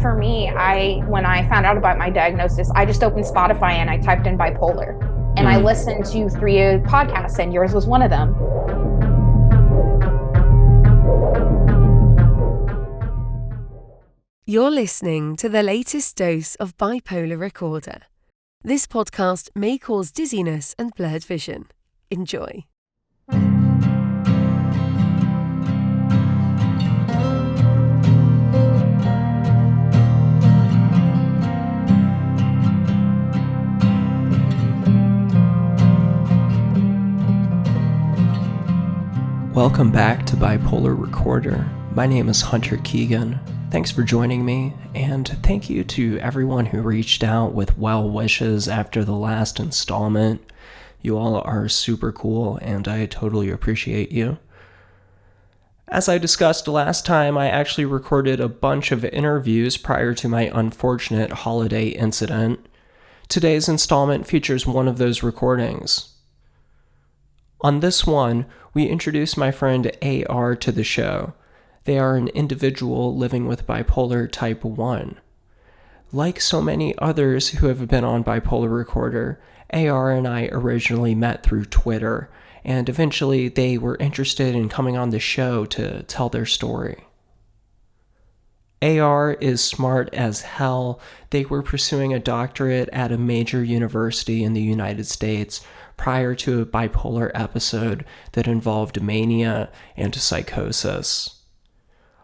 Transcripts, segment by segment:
for me, when I found out about my diagnosis, I just opened Spotify and I typed in bipolar. And I listened to 3 podcasts, and yours was one of them. You're listening to the latest dose of Bipolar Recorder. This podcast may cause dizziness and blurred vision. Enjoy. Welcome back to Bipolar Recorder. My name is Hunter Keegan. Thanks for joining me, and thank you to everyone who reached out with well wishes after the last installment. You all are super cool, and I totally appreciate you. As I discussed last time, I actually recorded a bunch of interviews prior to my unfortunate holiday incident. Today's installment features one of those recordings. On this one, we introduce my friend AR to the show. They are an individual living with bipolar type 1. Like so many others who have been on Bipolar Recorder, AR and I originally met through Twitter, and eventually they were interested in coming on the show to tell their story. AR is smart as hell. They were pursuing a doctorate at a major university in the United States prior to a bipolar episode that involved mania and psychosis.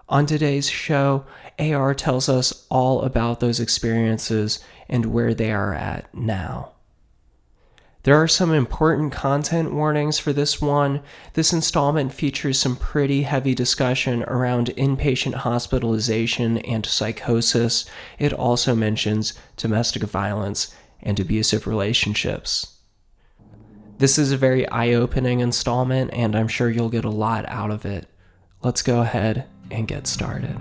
On today's show, AR tells us all about those experiences and where they are at now. There are some important content warnings for this one. This installment features some pretty heavy discussion around inpatient hospitalization and psychosis. It also mentions domestic violence and abusive relationships. This is a very eye-opening installment, and I'm sure you'll get a lot out of it. Let's go ahead and get started.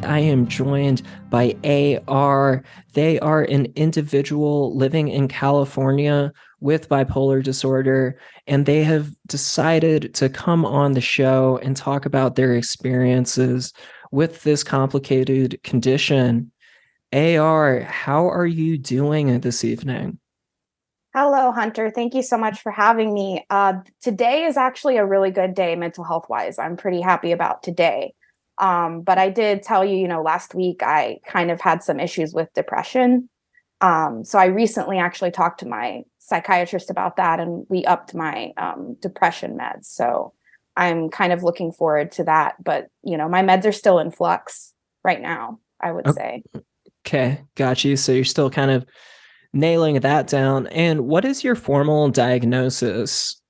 I am joined by AR. They are an individual living in California with bipolar disorder, and they have decided to come on the show and talk about their experiences with this complicated condition. AR, how are you doing this evening? Hello, Hunter. Thank you so much for having me. Today is actually a really good day mental health-wise. I'm pretty happy about today. But I did tell you, last week I kind of had some issues with depression. So I recently actually talked to my psychiatrist about that, and we upped my depression meds. So I'm kind of looking forward to that. But, my meds are still in flux right now, I would say. Okay, got you. So you're still kind of nailing that down. And what is your formal diagnosis?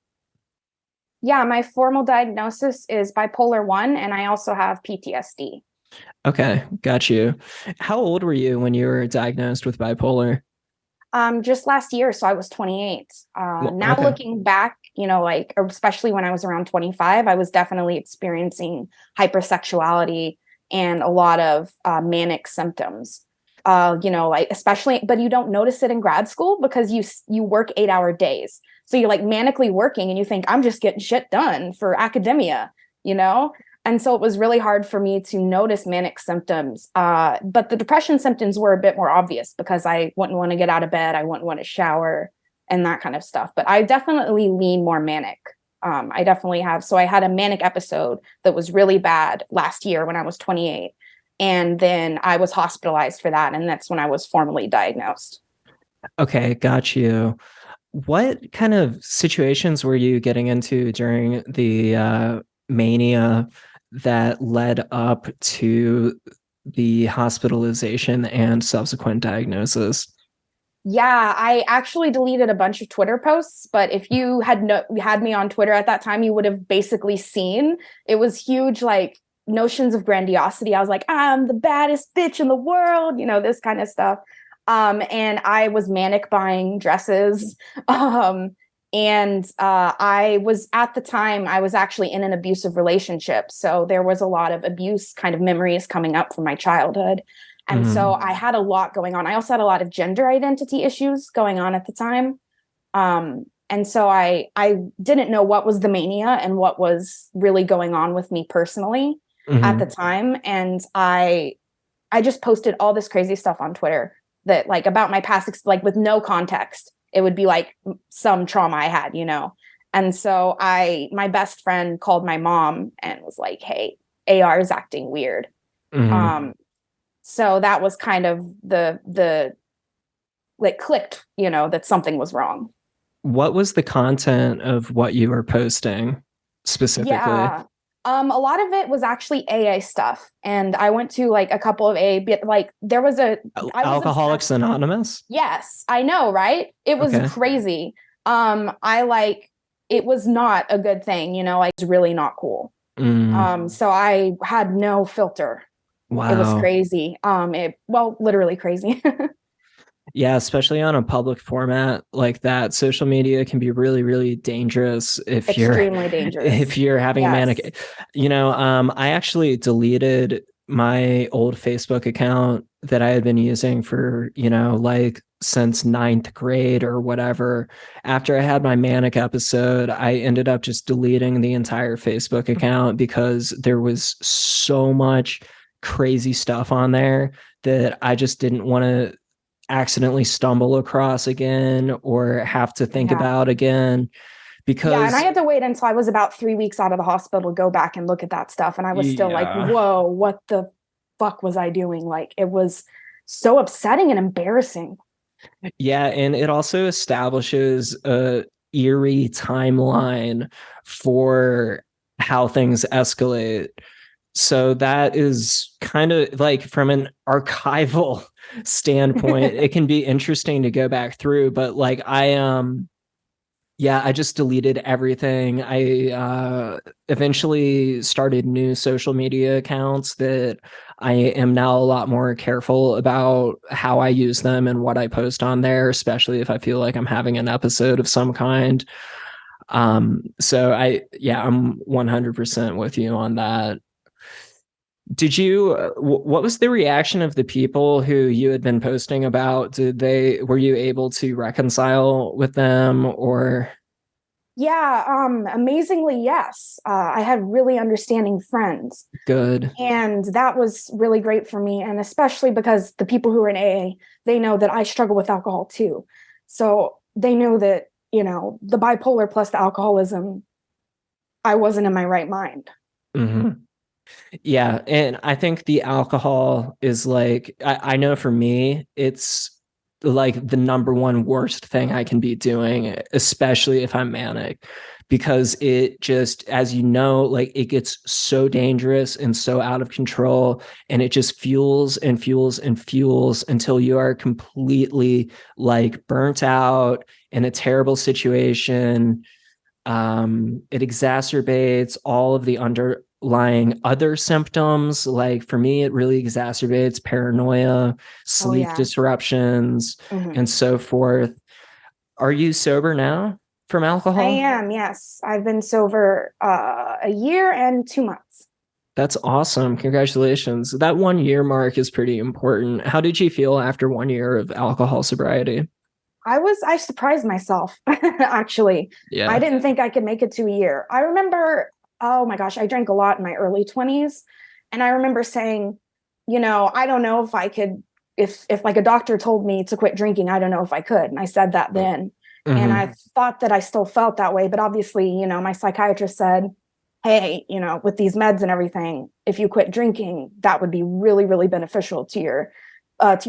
Yeah, my formal diagnosis is bipolar 1, and I also have PTSD. Okay, got you. How old were you when you were diagnosed with bipolar? Just last year, so I was 28. Now okay. Looking back, especially when I was around 25, I was definitely experiencing hypersexuality and a lot of manic symptoms. Especially, but you don't notice it in grad school because you work 8-hour days. So you're like manically working and you think, I'm just getting shit done for academia, And so it was really hard for me to notice manic symptoms. But the depression symptoms were a bit more obvious because I wouldn't want to get out of bed. I wouldn't want to shower and that kind of stuff. But I definitely lean more manic. I definitely have. So I had a manic episode that was really bad last year when I was 28. And then I was hospitalized for that. And that's when I was formally diagnosed. Okay, got you. What kind of situations were you getting into during the mania that led up to the hospitalization and subsequent diagnosis? Yeah, I actually deleted a bunch of Twitter posts, but if you had me on Twitter at that time, you would have basically seen it was huge, like notions of grandiosity. I was like, I'm the baddest bitch in the world, this kind of stuff. And I was manic buying dresses. I was, at the time, I was actually in an abusive relationship. So there was a lot of abuse kind of memories coming up from my childhood. And so I had a lot going on. I also had a lot of gender identity issues going on at the time. And so I didn't know what was the mania and what was really going on with me personally at the time. And I just posted all this crazy stuff on Twitter that like about my past, like with no context. It would be like some trauma I had, you know? And so my best friend called my mom and was like, hey, AR is acting weird. So that was kind of the like clicked, you know, that something was wrong. What was the content of what you were posting specifically? Yeah. A lot of it was actually AA stuff. And I went to like a couple of AA, like there was Alcoholics Anonymous? Yes, I know, right? It was crazy. It was not a good thing, you know, like it's really not cool. So I had no filter. Wow. It was crazy. Literally crazy. Yeah, especially on a public format like that, social media can be really, really dangerous extremely dangerous if you're having a manic. You know, I actually deleted my old Facebook account that I had been using for, you know, like since 9th grade or whatever. After I had my manic episode, I ended up just deleting the entire Facebook account because there was so much crazy stuff on there that I just didn't want to accidentally stumble across again or have to think about again. Because and I had to wait until I was about 3 weeks out of the hospital to go back and look at that stuff. And I was still like, whoa, what the fuck was I doing? Like, it was so upsetting and embarrassing. Yeah. And it also establishes a eerie timeline for how things escalate. So that is kind of like from an archival standpoint, it can be interesting to go back through, but like I just deleted everything. I eventually started new social media accounts that I am now a lot more careful about how I use them and what I post on there, especially if I feel like I'm having an episode of some kind. So I'm 100% with you on that. What was the reaction of the people who you had been posting about? Were you able to reconcile with them or? Yeah, amazingly, yes. I had really understanding friends. Good. And that was really great for me. And especially because the people who are in AA, they know that I struggle with alcohol too. So they know that, you know, the bipolar plus the alcoholism, I wasn't in my right mind. Yeah. And I think the alcohol is like, I know for me, it's like the number one worst thing I can be doing, especially if I'm manic, because it just, as you know, like it gets so dangerous and so out of control, and it just fuels and fuels and fuels until you are completely like burnt out in a terrible situation. It exacerbates all of the underlying other symptoms. Like for me, it really exacerbates paranoia, sleep disruptions, and so forth. Are you sober now from alcohol? I am, yes. I've been sober a year and 2 months. That's awesome. Congratulations. That 1 year mark is pretty important. How did you feel after 1 year of alcohol sobriety? I surprised myself, actually. Yeah. I didn't think I could make it to a year. I remember, oh my gosh, I drank a lot in my early 20s. And I remember saying, you know, I don't know if I could, if like a doctor told me to quit drinking, I don't know if I could. And I said that then. And I thought that I still felt that way. But obviously, you know, my psychiatrist said, hey, you know, with these meds and everything, if you quit drinking, that would be really, really beneficial to your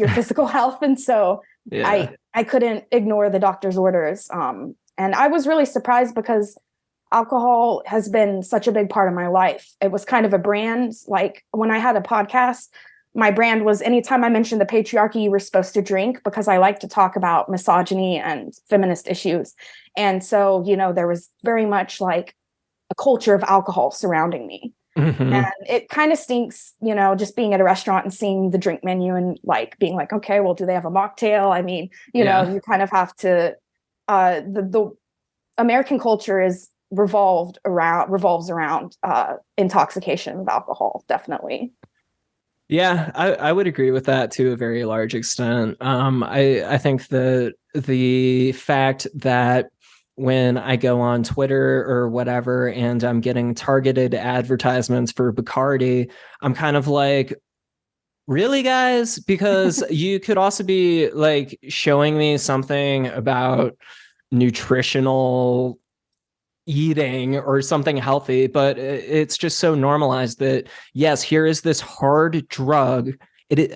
physical health. And so I couldn't ignore the doctor's orders. And I was really surprised because alcohol has been such a big part of my life. It was kind of a brand. Like when I had a podcast, my brand was anytime I mentioned the patriarchy, you were supposed to drink, because I like to talk about misogyny and feminist issues. And so, you know, there was very much like a culture of alcohol surrounding me. And it kind of stinks, you know, just being at a restaurant and seeing the drink menu and like being like, okay, well, do they have a mocktail? I mean, you know, you kind of have to, the American culture revolves around intoxication with alcohol, definitely. Yeah, I would agree with that to a very large extent. I think that the fact that when I go on Twitter or whatever and I'm getting targeted advertisements for Bacardi, I'm kind of like, really, guys? Because you could also be like showing me something about nutritional eating or something healthy, but it's just so normalized that yes, here is this hard drug.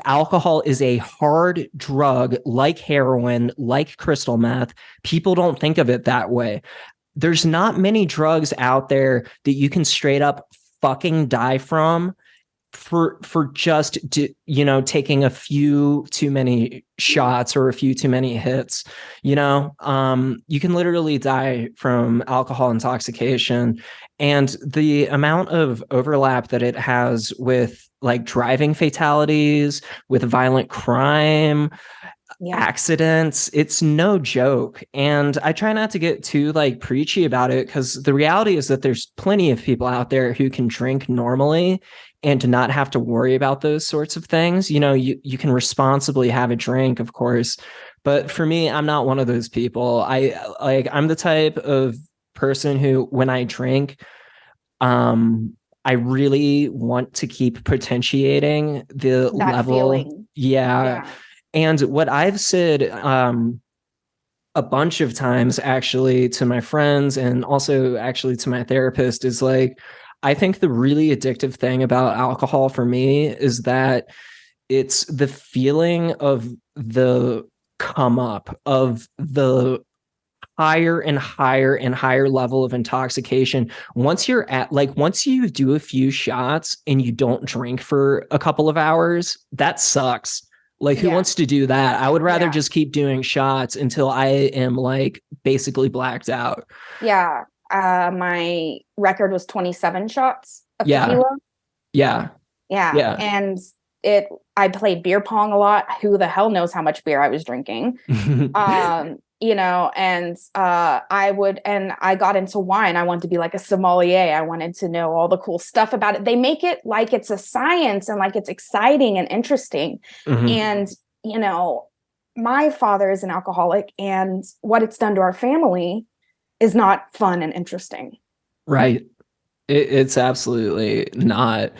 Alcohol is a hard drug like heroin, like crystal meth. People don't think of it that way. There's not many drugs out there that you can straight up fucking die from for just taking a few too many shots or a few too many hits. You can literally die from alcohol intoxication, and the amount of overlap that it has with like driving fatalities, with violent crime, accidents, it's no joke. And I try not to get too like preachy about it, because the reality is that there's plenty of people out there who can drink normally and to not have to worry about those sorts of things. You can responsibly have a drink, of course, but for me, I'm not one of those people. I'm the type of person who, when I drink, I really want to keep potentiating the That level. feeling. Yeah. And what I've said a bunch of times actually to my friends and also actually to my therapist is like, I think the really addictive thing about alcohol for me is that it's the feeling of the come up, of the higher and higher and higher level of intoxication. Once you do a few shots and you don't drink for a couple of hours, that sucks. Like, who wants to do that? I would rather just keep doing shots until I am like basically blacked out. Yeah. My record was 27 shots of Yeah. tequila. Yeah. Yeah. And I played beer pong a lot. Who the hell knows how much beer I was drinking? And I got into wine. I wanted to be like a sommelier. I wanted to know all the cool stuff about it. They make it like it's a science and like it's exciting and interesting. And, my father is an alcoholic, and what it's done to our family is not fun and interesting. Right. It's absolutely not.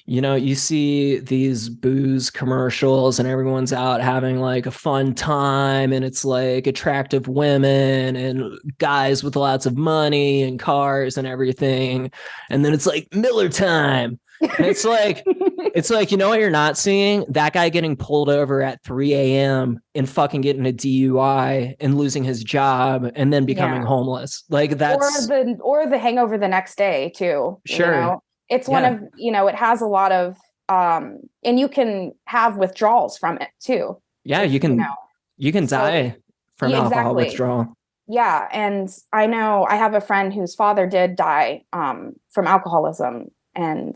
You see these booze commercials and everyone's out having like a fun time, and it's like attractive women and guys with lots of money and cars and everything. And then it's like Miller time. And it's like, what you're not seeing? That guy getting pulled over at 3 a.m. and fucking getting a DUI and losing his job and then becoming homeless. Like, that's or the hangover the next day too. Sure. It's one of, it has a lot of, and you can have withdrawals from it too. Yeah, you can die from alcohol withdrawal. Yeah. And I know I have a friend whose father did die from alcoholism, and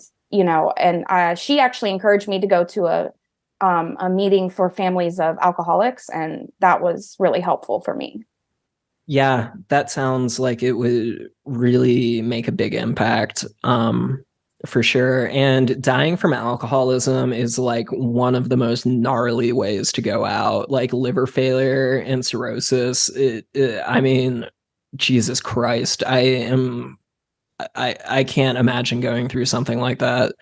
she actually encouraged me to go to a meeting for families of alcoholics, and that was really helpful for me. Yeah, that sounds like it would really make a big impact, for sure. And dying from alcoholism is like one of the most gnarly ways to go out, like liver failure and cirrhosis. I mean, Jesus Christ, I can't imagine going through something like that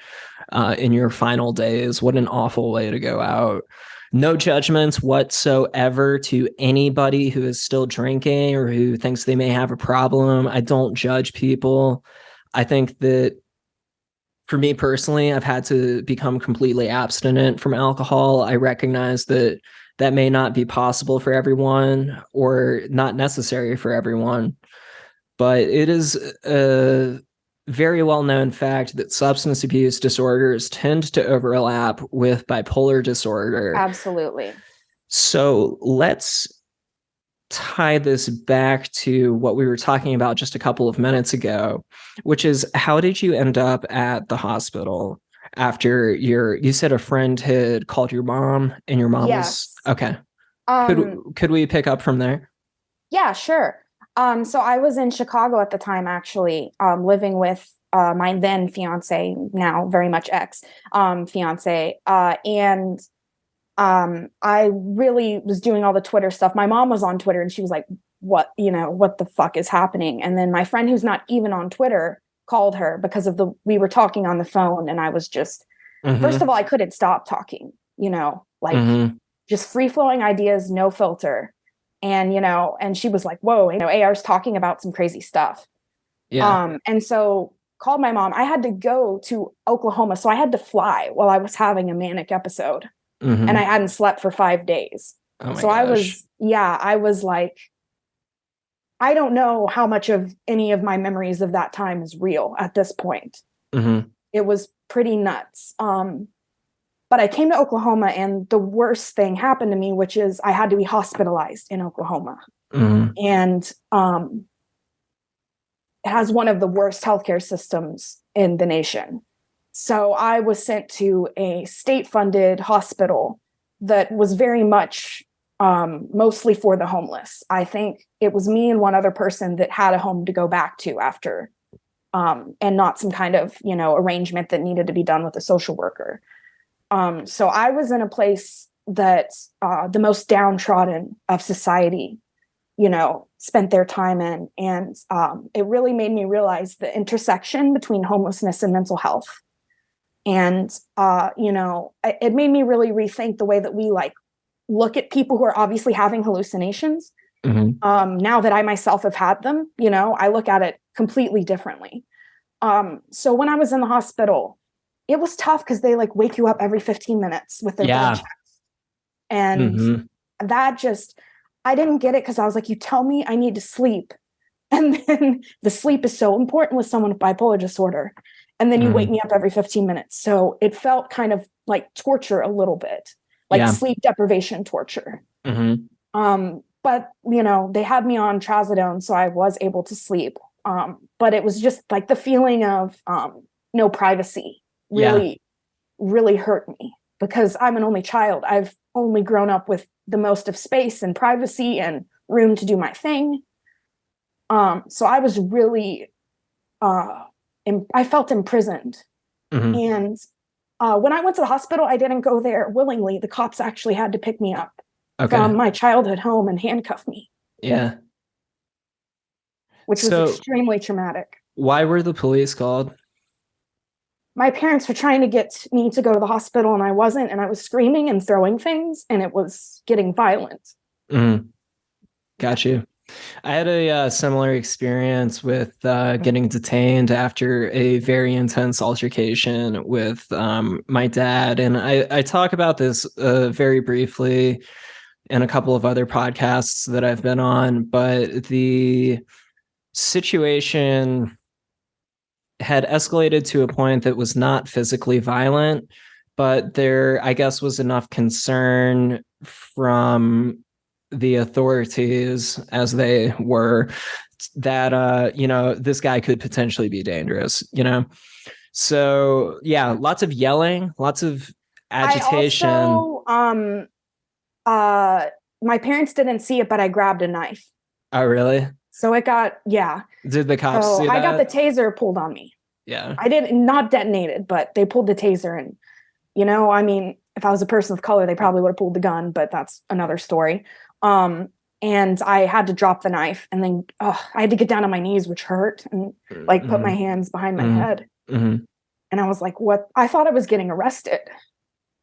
in your final days. What an awful way to go out. No judgments whatsoever to anybody who is still drinking or who thinks they may have a problem. I don't judge people. I think that for me personally, I've had to become completely abstinent from alcohol. I recognize that that may not be possible for everyone or not necessary for everyone. But it is a very well-known fact that substance abuse disorders tend to overlap with bipolar disorder. Absolutely. So let's tie this back to what we were talking about just a couple of minutes ago, which is, how did you end up at the hospital after you said a friend had called your mom and your mom was okay. Could we pick up from there? Yeah, sure. So I was in Chicago at the time, actually, living with my then fiance, now very much ex fiance. And I really was doing all the Twitter stuff. My mom was on Twitter and she was like, what the fuck is happening? And then my friend who's not even on Twitter called her because we were talking on the phone, and I was just, first of all, I couldn't stop talking, just free flowing ideas, no filter. And, and she was like, whoa, AR's talking about some crazy stuff. Yeah. And so called my mom. I had to go to Oklahoma. So I had to fly while I was having a manic episode, and I hadn't slept for 5 days. Oh my so gosh. I was like, I don't know how much of any of my memories of that time is real at this point. It was pretty nuts. But I came to Oklahoma, and the worst thing happened to me, which is I had to be hospitalized in Oklahoma. And it has one of the worst healthcare systems in the nation. So I was sent to a state-funded hospital that was very much mostly for the homeless. I think it was me and one other person that had a home to go back to after, and not some kind of, arrangement that needed to be done with a social worker. So I was in a place that the most downtrodden of society, spent their time in. And it really made me realize the intersection between homelessness and mental health. And, it made me really rethink the way that we look at people who are obviously having hallucinations. Now that I myself have had them, I look at it completely differently. So when I was in the hospital, it was tough because they wake you up every 15 minutes with their blood checks. And that just, I didn't get it because I was like, you tell me I need to sleep. And then the sleep is so important with someone with bipolar disorder. And then you wake me up every 15 minutes. So it felt kind of like torture a little bit, sleep deprivation torture. But, they had me on trazodone, so I was able to sleep. But it was just the feeling of no privacy really hurt me, because I'm an only child. I've only grown up with the most of space and privacy and room to do my thing. So I was really, I felt imprisoned. And when I went to the hospital, I didn't go there willingly. The cops actually had to pick me up from my childhood home and handcuff me. Which was extremely traumatic. Why were the police called? My parents were trying to get me to go to the hospital, and I wasn't, and I was screaming and throwing things, and it was getting violent. Got you. I had a similar experience with getting detained after a very intense altercation with my dad. And I talk about this very briefly in a couple of other podcasts that I've been on, but the situation had escalated to a point that was not physically violent, but there, I guess, was enough concern from the authorities, as they were, that this guy could potentially be dangerous. So lots of yelling, lots of agitation. My parents didn't see it, but I grabbed a knife. Oh, really? So it got, Did the cops see that? I got the taser pulled on me. I didn't, not detonated, but they pulled the taser. And, if I was a person of color, they probably would have pulled the gun, but that's another story. And I had to drop the knife, and then I had to get down on my knees, which hurt, and put my hands behind my head. And I was like, what? I thought I was getting arrested.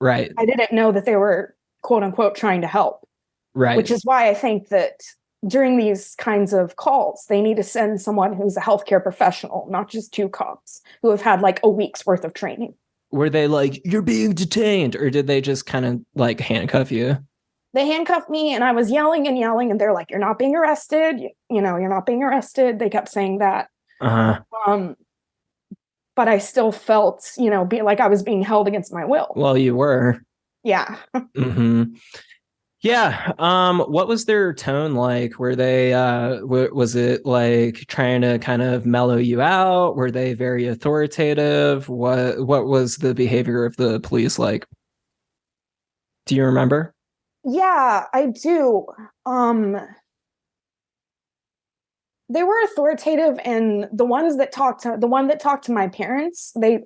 Right. I didn't know that they were, quote unquote, trying to help. Right. Which is why I think that during these kinds of calls, they need to send someone who's a healthcare professional, not just two cops who have had a week's worth of training. Were they like, you're being detained? Or did they just kind of handcuff you? They handcuffed me, and I was yelling, and they're like, you're not being arrested. You're not being arrested. They kept saying that. But I still felt, like I was being held against my will. Well, you were. Yeah. Yeah. What was their tone like? Were they, was it trying to kind of mellow you out? Were they very authoritative? What was the behavior of the police like? Do you remember? Yeah, I do. They were authoritative, and the one that talked to my parents, they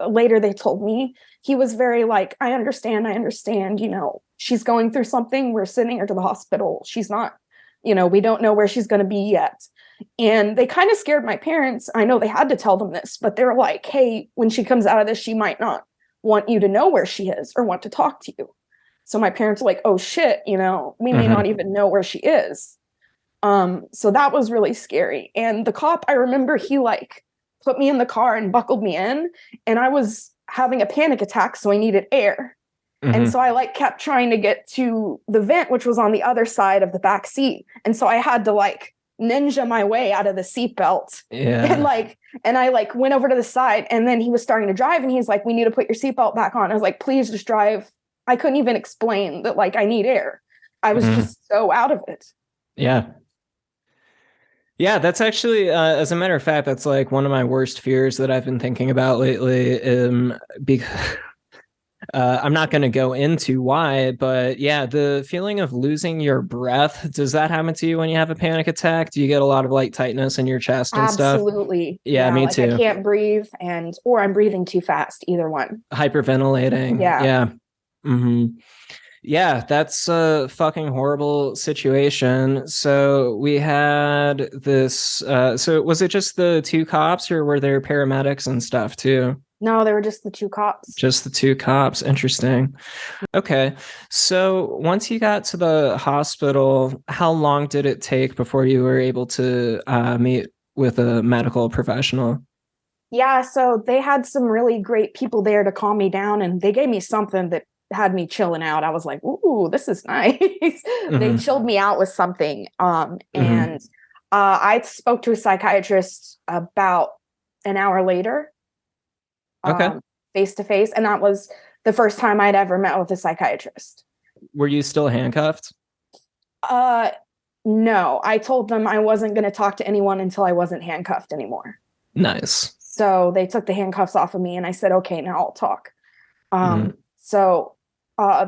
told me, he was very like, I understand, she's going through something, we're sending her to the hospital, she's not, we don't know where she's going to be yet. And they kind of scared my parents. I know they had to tell them this, but they're like, hey, when she comes out of this, she might not want you to know where she is or want to talk to you. So my parents were like, oh shit, we may not even know where she is. So that was really scary. And the cop, I remember he like put me in the car and buckled me in, and I was having a panic attack, so I needed air. And so I like kept trying to get to the vent, which was on the other side of the back seat. And so I had to like ninja my way out of the seatbelt. Yeah. And I like went over to the side, and then he was starting to drive, and he's like, we need to put your seatbelt back on. I was like, please just drive. I couldn't even explain that like I need air. I was just so out of it. Yeah. Yeah, that's actually, as a matter of fact, that's like one of my worst fears that I've been thinking about lately. Because I'm not going to go into why, but yeah, the feeling of losing your breath, does that happen to you when you have a panic attack? Do you get a lot of like tightness in your chest and stuff? Absolutely. Yeah, me like too. I can't breathe, or I'm breathing too fast, either one. Hyperventilating. Yeah. Yeah, that's a fucking horrible situation. So we had this, so was it just the two cops, or were there paramedics and stuff too? No, they were just the two cops. Just the two cops. Interesting. Okay. So once you got to the hospital, how long did it take before you were able to meet with a medical professional? Yeah, so they had some really great people there to calm me down, and they gave me something that had me chilling out. I was like, ooh, this is nice. They chilled me out with something. And I spoke to a psychiatrist about an hour later. Face to face. And that was the first time I'd ever met with a psychiatrist. Were you still handcuffed? No, I told them I wasn't going to talk to anyone until I wasn't handcuffed anymore. Nice. So they took the handcuffs off of me, and I said, okay, now I'll talk. So I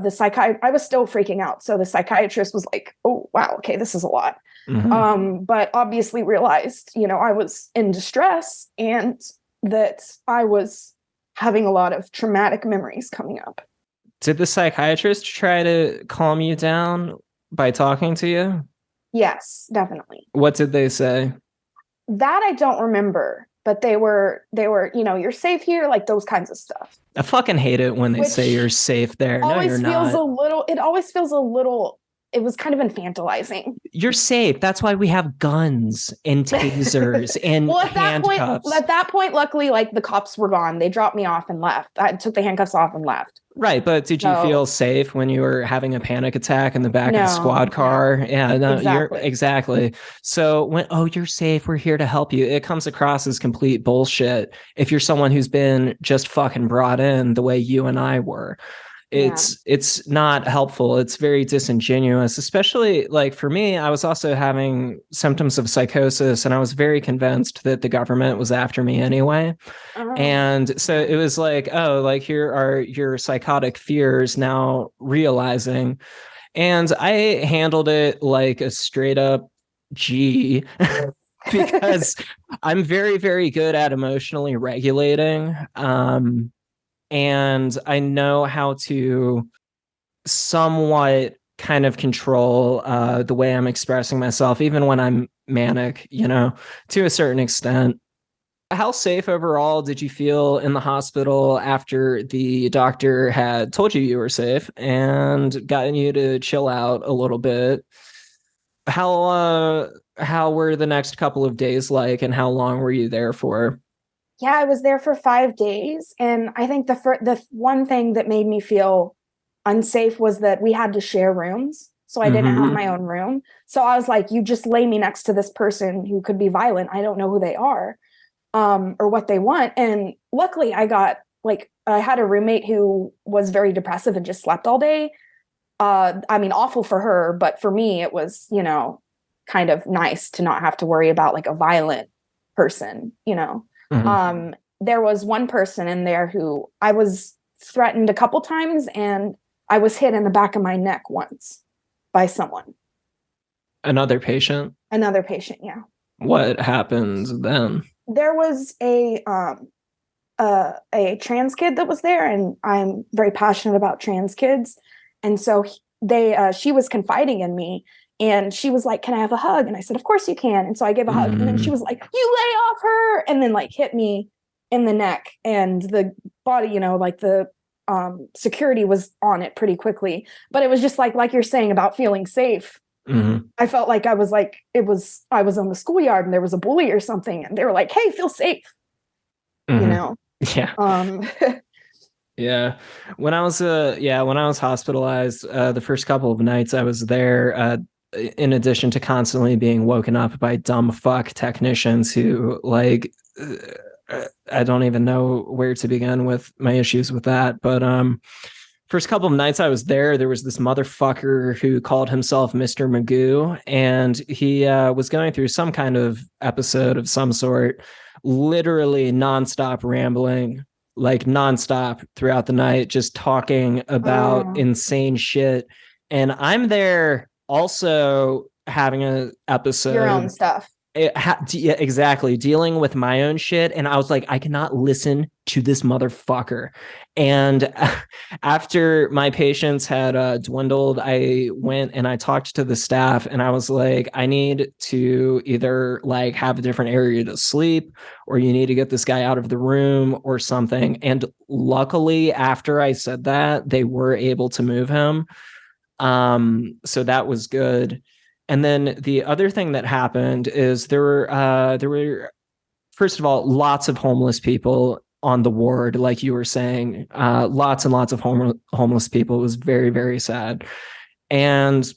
was still freaking out. So the psychiatrist was like, oh, wow, okay, this is a lot. But obviously realized, I was in distress and that I was having a lot of traumatic memories coming up. Did the psychiatrist try to calm you down by talking to you? Yes, definitely. What did they say? That I don't remember, but they were, you're safe here, like those kinds of stuff. I fucking hate it when they say you're safe there. No, you're not. It always feels a little, it was kind of infantilizing. You're safe. That's why we have guns and tasers and handcuffs. At that point, luckily, like the cops were gone. They dropped me off and left. I took the handcuffs off and left. Right, but did you feel safe when you were having a panic attack in the back of the squad car? Yeah, no, exactly. So when, you're safe, we're here to help you. It comes across as complete bullshit if you're someone who's been just fucking brought in the way you and I were. It's not helpful. It's very disingenuous, especially like for me, I was also having symptoms of psychosis, and I was very convinced that the government was after me anyway. And so it was like, here are your psychotic fears now realizing. And I handled it like a straight up G because I'm very, very good at emotionally regulating. And I know how to somewhat kind of control the way I'm expressing myself, even when I'm manic, to a certain extent. How safe overall did you feel in the hospital after the doctor had told you were safe and gotten you to chill out a little bit? How were the next couple of days like, and how long were you there for? Yeah, I was there for 5 days. And I think the one thing that made me feel unsafe was that we had to share rooms. So I didn't have my own room. So I was like, you just lay me next to this person who could be violent. I don't know who they are or what they want. And luckily I had a roommate who was very depressive and just slept all day. Awful for her. But for me, it was, kind of nice to not have to worry about like a violent person, There was one person in there who I was threatened a couple times, and I was hit in the back of my neck once by someone. Another patient? Another patient, yeah. What happened then? There was a trans kid that was there, and I'm very passionate about trans kids. And so she was confiding in me, and she was like, "Can I have a hug?" And I said, "Of course you can." And so I gave a hug, and then she was like, "You lay off her," and then like hit me in the neck, and the body, like the security was on it pretty quickly. But it was just like you're saying about feeling safe. I felt like I was on the schoolyard and there was a bully or something, and they were like, "Hey, feel safe." Yeah. Yeah. When I was hospitalized, the first couple of nights I was there, in addition to constantly being woken up by dumb fuck technicians who I don't even know where to begin with my issues with that. But first couple of nights I was there was this motherfucker who called himself Mr. Magoo, and he was going through some kind of episode of some sort, literally nonstop rambling, like nonstop throughout the night, just talking about insane shit. And I'm there also having an episode. Your own stuff. Yeah, exactly. Dealing with my own shit. And I was like, I cannot listen to this motherfucker. And after my patients had dwindled, I went and I talked to the staff, and I was like, I need to either like have a different area to sleep, or you need to get this guy out of the room or something. And luckily, after I said that, they were able to move him. So that was good. And then the other thing that happened is there were first of all, lots of homeless people on the ward, like you were saying, lots and lots of homeless people. It was very, very sad. And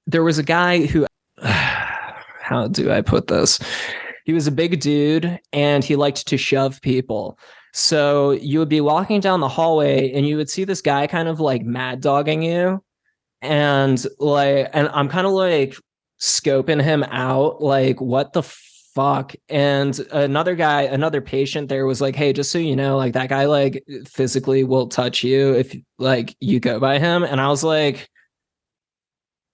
there was a guy who, how do I put this? He was a big dude and he liked to shove people. So you would be walking down the hallway and you would see this guy kind of like mad dogging you. And I'm kind of like scoping him out, like, what the fuck? And another patient there was like, "Hey, just so you know, like that guy like physically will touch you if like you go by him." And I was like,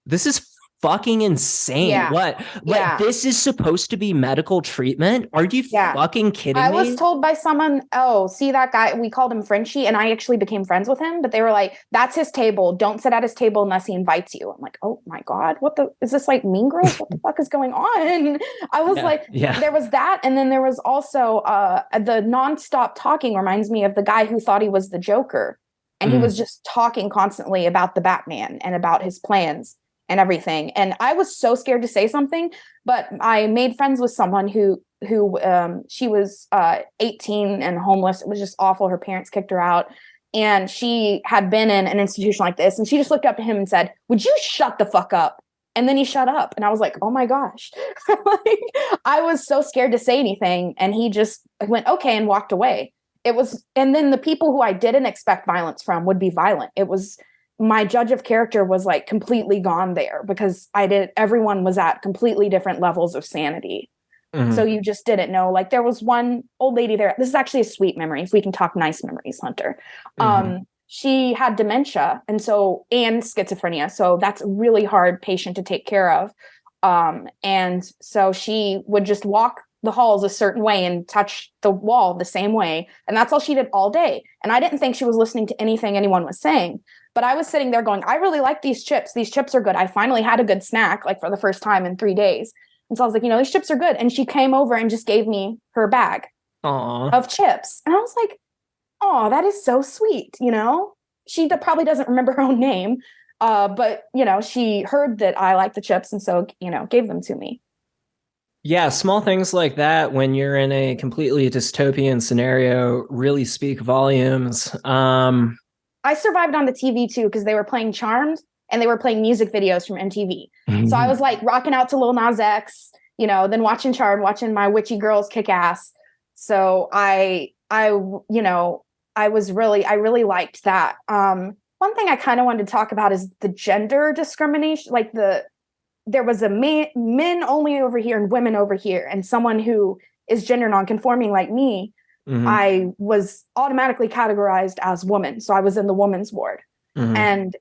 this is fucking insane. Yeah. What? Yeah. This is supposed to be medical treatment? Are you fucking kidding me? I was told by someone, "Oh, see that guy?" We called him Frenchie, and I actually became friends with him. But they were like, "That's his table. Don't sit at his table unless he invites you." I'm like, "Oh my God, is this like Mean Girls? What the fuck is going on?" I was there was that. And then there was also the nonstop talking reminds me of the guy who thought he was the Joker. And he was just talking constantly about the Batman and about his plans and everything. And I was so scared to say something, but I made friends with someone who she was 18 and homeless. It was just awful. Her parents kicked her out, and she had been in an institution like this. And she just looked up to him and said, "Would you shut the fuck up?" And then he shut up. And I was like, oh my gosh. I was so scared to say anything. And he just went, "Okay," and walked away. And then the people who I didn't expect violence from would be violent. It was, my judge of character was like completely gone there, because everyone was at completely different levels of sanity. Mm-hmm. So you just didn't know. Like there was one old lady there. This is actually a sweet memory, if we can talk nice memories, Hunter. Mm-hmm. She had dementia and schizophrenia. So that's a really hard patient to take care of. And so she would just walk the halls a certain way and touch the wall the same way. And that's all she did all day. And I didn't think she was listening to anything anyone was saying. But I was sitting there going, "I really like these chips. These chips are good. I finally had a good snack, like for the first time in 3 days." And so I was like, "These chips are good." And she came over and just gave me her bag of chips. And I was like, "Oh, that is so sweet." She probably doesn't remember her own name. But she heard that I like the chips. And so, gave them to me. Yeah, small things like that when you're in a completely dystopian scenario really speak volumes. I survived on the TV too, because they were playing Charmed and they were playing music videos from MTV. Mm-hmm. So I was like rocking out to Lil Nas X, then watching Charmed, watching my witchy girls kick ass. So I really liked that. One thing I kind of wanted to talk about is the gender discrimination, like there was a men only over here and women over here, and someone who is gender nonconforming like me, mm-hmm. I was automatically categorized as woman. So I was in the women's ward. Mm-hmm. And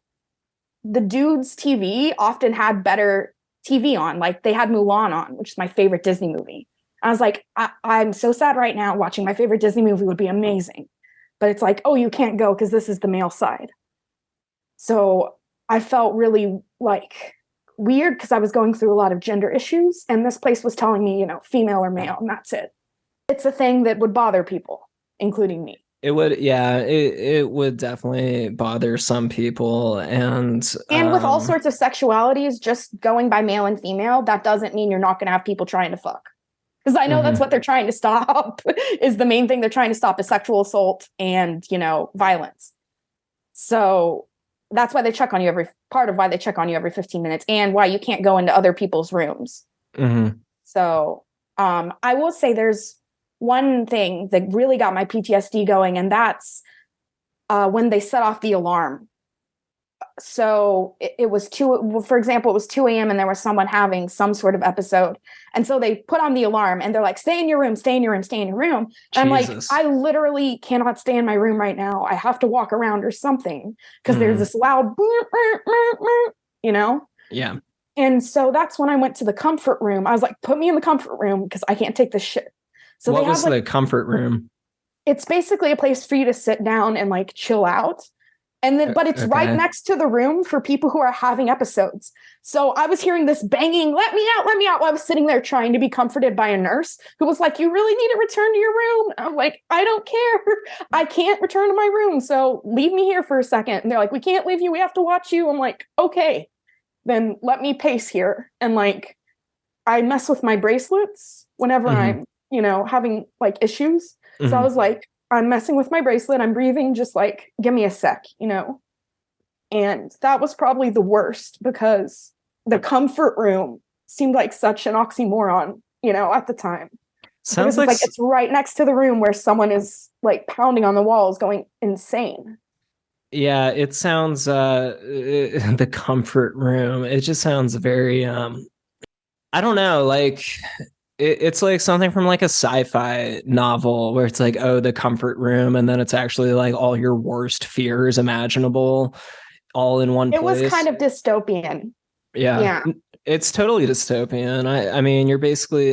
the dudes' TV often had better TV on. Like they had Mulan on, which is my favorite Disney movie. I was like, I'm so sad right now. Watching my favorite Disney movie would be amazing. But it's like, oh, you can't go because this is the male side. So I felt really like weird because I was going through a lot of gender issues. And this place was telling me, female or male, and that's it. It's a thing that would bother people, including me. It would, yeah, it would definitely bother some people. And with all sorts of sexualities, just going by male and female, that doesn't mean you're not going to have people trying to fuck. Because I know that's what they're trying to stop, is the main thing they're trying to stop is sexual assault and, violence. So that's why they check on you part of why they check on you every 15 minutes and why you can't go into other people's rooms. So I will say there's one thing that really got my PTSD going, and that's when they set off the alarm. So it was for example, it was 2 a.m. and there was someone having some sort of episode. And so they put on the alarm and they're like, stay in your room, stay in your room, stay in your room. And I'm like, I literally cannot stay in my room right now. I have to walk around or something because there's this loud, Yeah. And so that's when I went to the comfort room. I was like, put me in the comfort room because I can't take this shit. So what was the comfort room? It's basically a place for you to sit down and like chill out. And then, but it's right next to the room for people who are having episodes. So I was hearing this banging, let me out, let me out. While I was sitting there trying to be comforted by a nurse who was like, you really need to return to your room. I'm like, I don't care. I can't return to my room. So leave me here for a second. And they're like, we can't leave you. We have to watch you. I'm like, okay, then let me pace here. And like, I mess with my bracelets whenever I'm, having like issues. So I was like, I'm messing with my bracelet. I'm breathing, just like, give me a sec, And that was probably the worst because the comfort room seemed like such an oxymoron, at the time. Sounds like it's right next to the room where someone is like pounding on the walls going insane. Yeah, it sounds, the comfort room. It just sounds very, I don't know, like it's like something from like a sci-fi novel where it's like, oh, the comfort room, and then it's actually like all your worst fears imaginable all in one place. It was kind of dystopian. Yeah. It's totally dystopian. I mean, you're basically,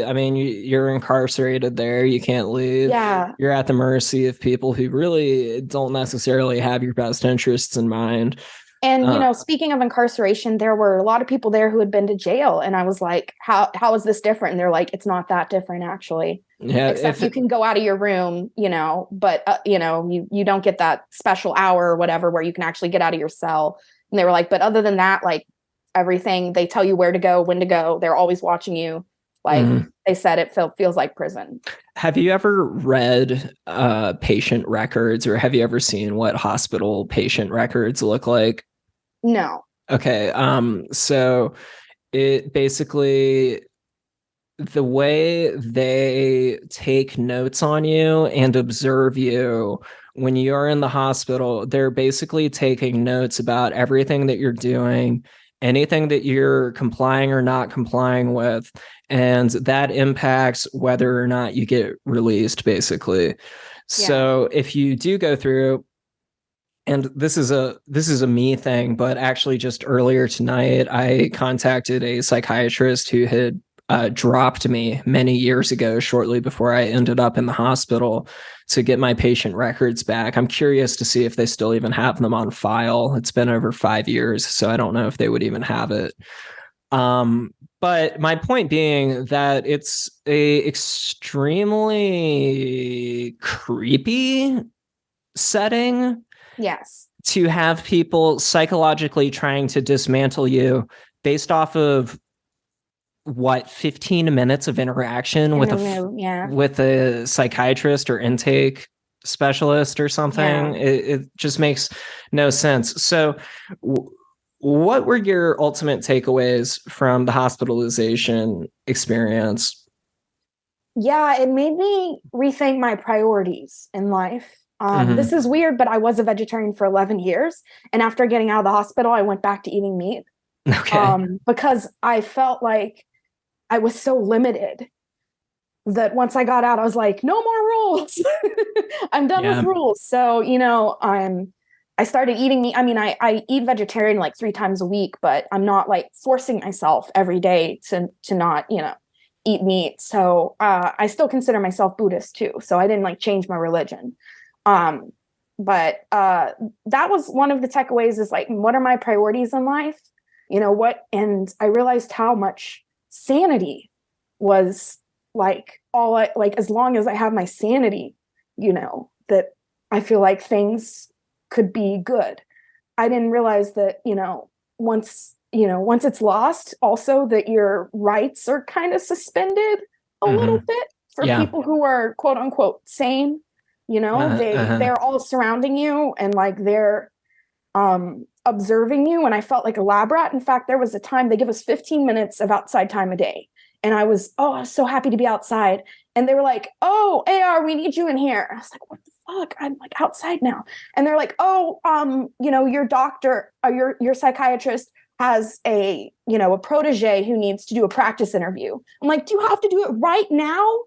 you're incarcerated there. You can't leave. Yeah. You're at the mercy of people who really don't necessarily have your best interests in mind. And, speaking of incarceration, there were a lot of people there who had been to jail. And I was like, how is this different? And they're like, it's not that different, actually. Yeah. Except you can go out of your room, but, you don't get that special hour or whatever where you can actually get out of your cell. And they were like, but other than that, like everything, they tell you where to go, when to go. They're always watching you. Like they said, it feels like prison. Have you ever read patient records, or have you ever seen what hospital patient records look like? No. Okay. So it basically, the way they take notes on you and observe you when you're in the hospital, they're basically taking notes about everything that you're doing, anything that you're complying or not complying with, and that impacts whether or not you get released, basically. So if you do go through, and this is a me thing, but actually just earlier tonight, I contacted a psychiatrist who had dropped me many years ago, shortly before I ended up in the hospital, to get my patient records back. I'm curious to see if they still even have them on file. It's been over 5 years, so I don't know if they would even have it. But my point being that it's a extremely creepy setting. Yes. To have people psychologically trying to dismantle you based off of 15 minutes of interaction with a psychiatrist or intake specialist or something. It just makes no sense. So what were your ultimate takeaways from the hospitalization experience? Yeah, it made me rethink my priorities in life. This is weird, but I was a vegetarian for 11 years. And after getting out of the hospital, I went back to eating meat. Okay. Because I felt like I was so limited that once I got out, I was like, no more rules. I'm done with rules. So, I started eating meat. I mean, I eat vegetarian like 3 times a week, but I'm not like forcing myself every day to not, eat meat. So I still consider myself Buddhist too. So I didn't like change my religion. But that was one of the takeaways is like, what are my priorities in life? And I realized how much sanity was like as long as I have my sanity, that I feel like things could be good. I didn't realize that, once it's lost, also that your rights are kind of suspended a little bit for people who are quote unquote sane. They're all surrounding you and like they're observing you. And I felt like a lab rat. In fact, there was a time they give us 15 minutes of outside time a day. And I was so happy to be outside. And they were like, "Oh, AR, we need you in here." I was like, "What the fuck? I'm like outside now." And they're like, "Oh, your doctor, your psychiatrist has a protege who needs to do a practice interview." I'm like, "Do you have to do it right now?"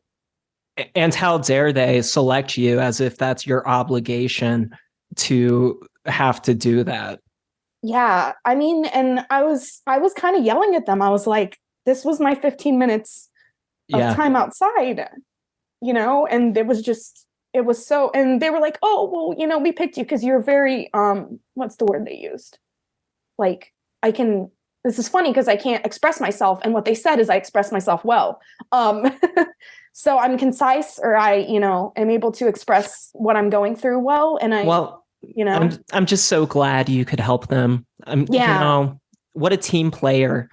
And how dare they select you as if that's your obligation to have to do that? Yeah, I mean, and I was kind of yelling at them. I was like, this was my 15 minutes of time outside, and it was so, and they were like, "Oh, well, we picked you because you're very, what's the word they used? Like, this is funny because I can't express myself. And what they said is I express myself well. So I'm concise, or I, am able to express what I'm going through well. And I'm just so glad you could help them. What a team player.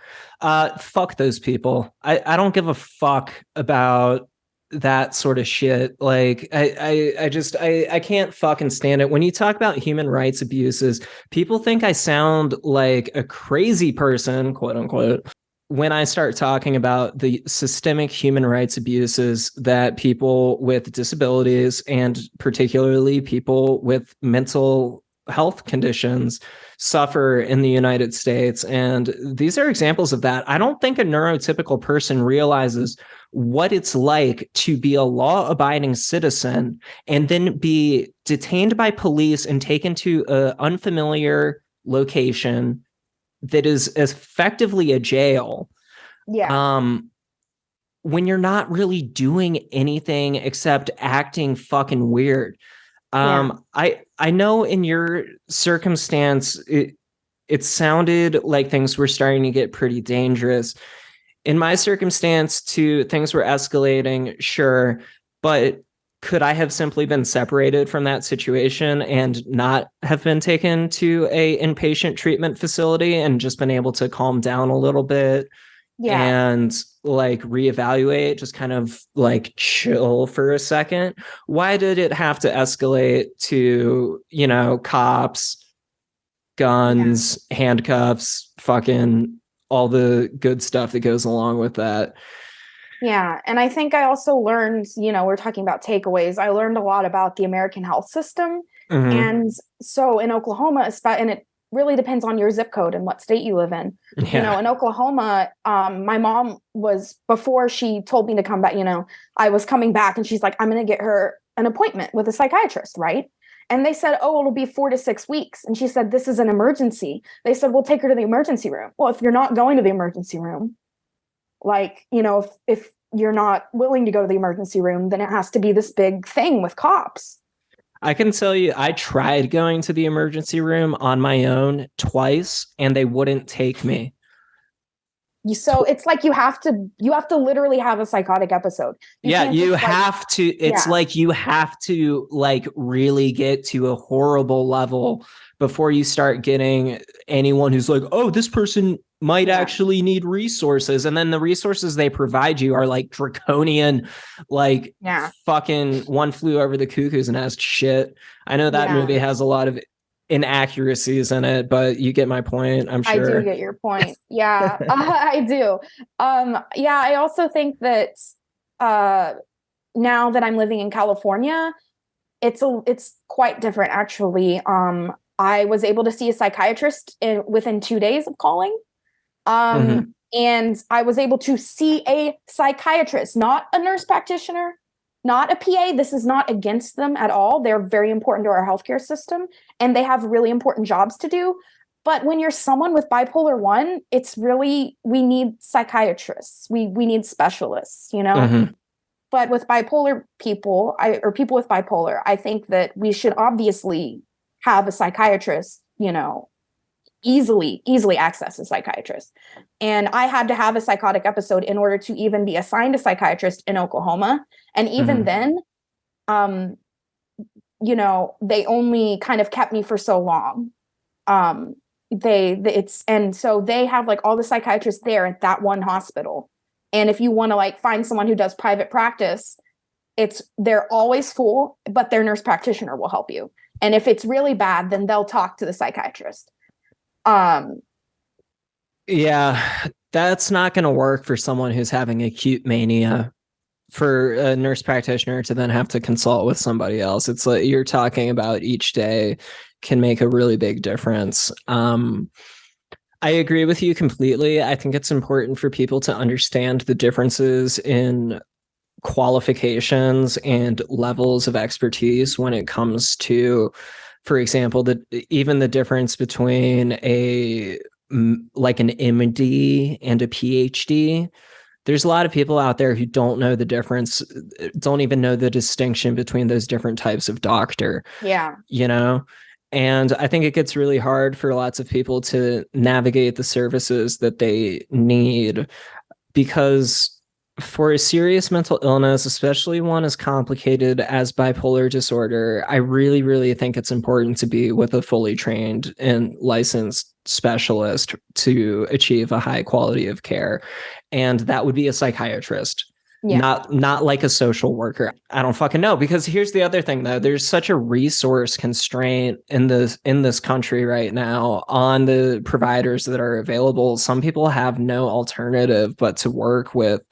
Fuck those people. I don't give a fuck about that sort of shit. Like I can't fucking stand it. When you talk about human rights abuses, people think I sound like a crazy person, quote unquote, when I start talking about the systemic human rights abuses that people with disabilities and particularly people with mental health conditions suffer in the United States. And these are examples of that. I don't think a neurotypical person realizes what it's like to be a law-abiding citizen and then be detained by police and taken to an unfamiliar location that is effectively a jail. When you're not really doing anything except acting fucking weird. I know in your circumstance, it sounded like things were starting to get pretty dangerous. In my circumstance, too, things were escalating, sure, but could I have simply been separated from that situation and not have been taken to a inpatient treatment facility and just been able to calm down a little bit and like reevaluate, just kind of like chill for a second? Why did it have to escalate to, cops, guns, handcuffs, fucking all the good stuff that goes along with that? Yeah. And I think I also learned, we're talking about takeaways. I learned a lot about the American health system. And so in Oklahoma, and it really depends on your zip code and what state you live in. In Oklahoma, my mom was, before she told me to come back, I was coming back and she's like, "I'm going to get her an appointment with a psychiatrist." Right. And they said, "Oh, it'll be 4 to 6 weeks." And she said, "This is an emergency." They said, "We'll take her to the emergency room." Well, if you're not going to the emergency room, like, if you're not willing to go to the emergency room, then it has to be this big thing with cops. I can tell you, I tried going to the emergency room on my own twice, and they wouldn't take me. So it's like you have to literally have a psychotic episode. You have to. It's like you have to like really get to a horrible level before you start getting anyone who's like, "Oh, this person might actually need resources." And then the resources they provide you are like draconian, like fucking One Flew Over the Cuckoo's Nest shit. I know that movie has a lot of inaccuracies in it, but you get my point, I'm sure. I do get your point. Yeah, I do. I also think that now that I'm living in California, it's quite different, actually. I was able to see a psychiatrist within 2 days of calling. And I was able to see a psychiatrist, not a nurse practitioner, not a PA. This is not against them at all. They're very important to our healthcare system, and they have really important jobs to do. But when you're someone with bipolar 1, it's really, we need psychiatrists. We need specialists, you know? Mm-hmm. But with bipolar people, or people with bipolar, I think that we should obviously have a psychiatrist, you know, easily access a psychiatrist. And I had to have a psychotic episode in order to even be assigned a psychiatrist in Oklahoma. And even then, you know, they only kind of kept me for so long. And so they have like all the psychiatrists there at that one hospital. And if you want to like find someone who does private practice, they're always full, but their nurse practitioner will help you. And if it's really bad, then they'll talk to the psychiatrist. Yeah, that's not going to work for someone who's having acute mania. For a nurse practitioner to then have to consult with somebody else, it's like you're talking about each day can make a really big difference. I agree with you completely. I think it's important for people to understand the differences in qualifications and levels of expertise when it comes to, for example, even the difference between an MD and a PhD. There's a lot of people out there who don't know the difference, don't even know the distinction between those different types of doctor. Yeah. You know? And I think it gets really hard for lots of people to navigate the services that they need, because for a serious mental illness, especially one as complicated as bipolar disorder, I really, really think it's important to be with a fully trained and licensed specialist to achieve a high quality of care. And that would be a psychiatrist. Yeah. Not like a social worker. I don't fucking know, because here's the other thing though. There's such a resource constraint in this country right now on the providers that are available. Some people have no alternative but to work with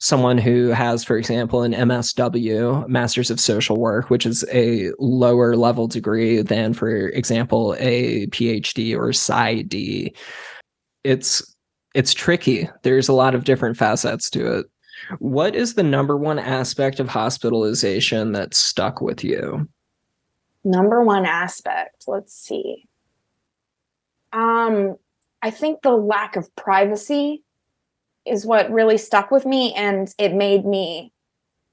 someone who has, for example, an MSW, Masters of Social Work, which is a lower level degree than, for example, a PhD or PsyD. It's tricky. There's a lot of different facets to it. What is the number one aspect of hospitalization that stuck with you? Number one aspect, let's see. I think the lack of privacy is what really stuck with me, and it made me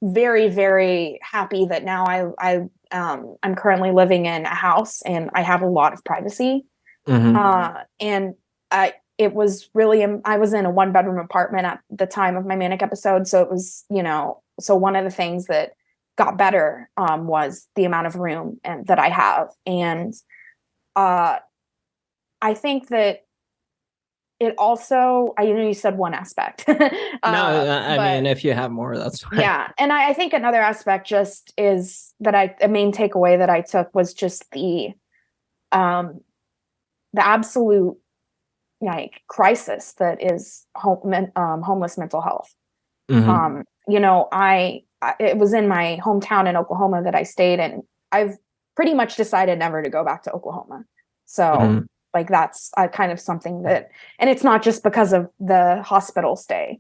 very, very happy that now I'm currently living in a house and I have a lot of privacy. And it was really, I was in a 1-bedroom apartment at the time of my manic episode. So it was, you know, so one of the things that got better was the amount of room that I have. And I think that it also, I know you said one aspect. No, I mean, if you have more, that's fine. Yeah. And I think another aspect just is that the main takeaway that I took was just the absolute like crisis that is homeless mental health. You know, it was in my hometown in Oklahoma that I stayed, and I've pretty much decided never to go back to Oklahoma. So like that's kind of something that, and it's not just because of the hospital stay.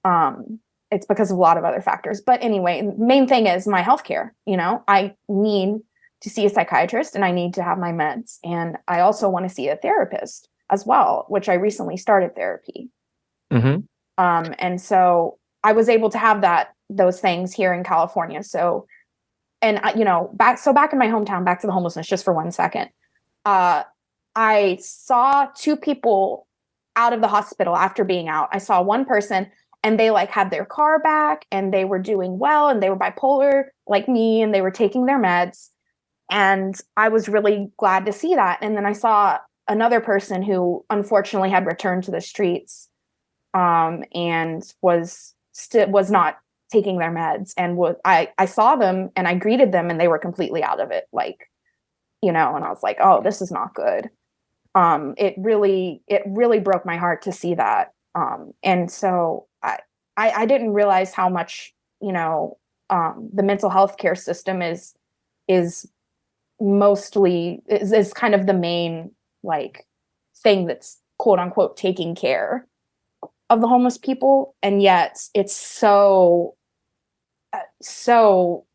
It's because of a lot of other factors. But anyway, main thing is my healthcare. You know, I need to see a psychiatrist and I need to have my meds. And I also want to see a therapist as well, which I recently started therapy. And so I was able to have those things here in California. So, and you know, back in my hometown, back to the homelessness, just for 1 second, I saw 2 people out of the hospital after being out. I saw one person and they like had their car back and they were doing well and they were bipolar like me and they were taking their meds. And I was really glad to see that. And then I saw another person who unfortunately had returned to the streets and was not taking their meds. And I saw them and I greeted them and they were completely out of it. Like, you know, and I was like, oh, this is not good. It really broke my heart to see that. And so I didn't realize how much, you know, the mental health care system is mostly is kind of the main like thing that's quote unquote taking care of the homeless people. And yet it's so so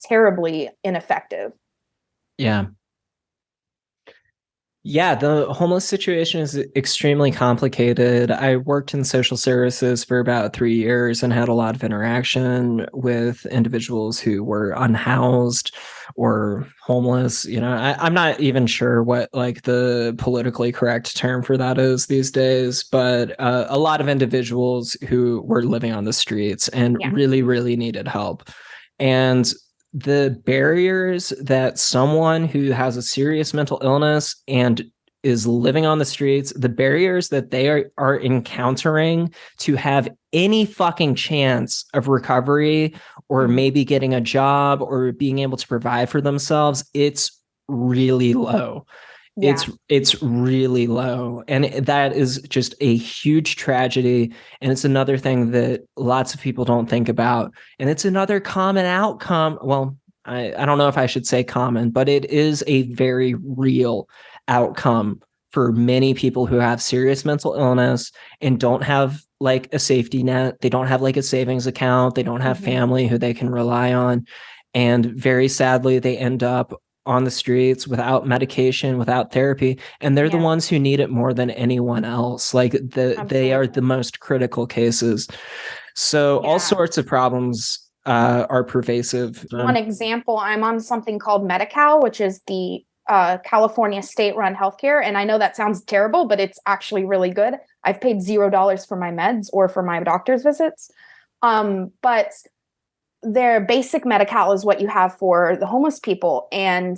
terribly ineffective. Yeah. Yeah, the homeless situation is extremely complicated. I worked in social services for about 3 years and had a lot of interaction with individuals who were unhoused or homeless. I'm not even sure what like the politically correct term for that is these days, but a lot of individuals who were living on the streets and really, really needed help. And the barriers that someone who has a serious mental illness and is living on the streets, the barriers that they are encountering to have any fucking chance of recovery or maybe getting a job or being able to provide for themselves, it's really low. Yeah. It's really low, and that is just a huge tragedy, and it's another thing that lots of people don't think about, and it's another common outcome. Well, I don't know if I should say common, but it is a very real outcome for many people who have serious mental illness and don't have like a safety net. They don't have like a savings account. They don't have family who they can rely on, and very sadly, they end up on the streets without medication, without therapy, and they're the ones who need it more than anyone else. Like they are the most critical cases. So all sorts of problems are pervasive. One example, I'm on something called Medi-Cal, which is the California state-run healthcare, and I know that sounds terrible, but it's actually really good. I've paid $0 for my meds or for my doctor's visits, but their basic Medi-Cal is what you have for the homeless people. And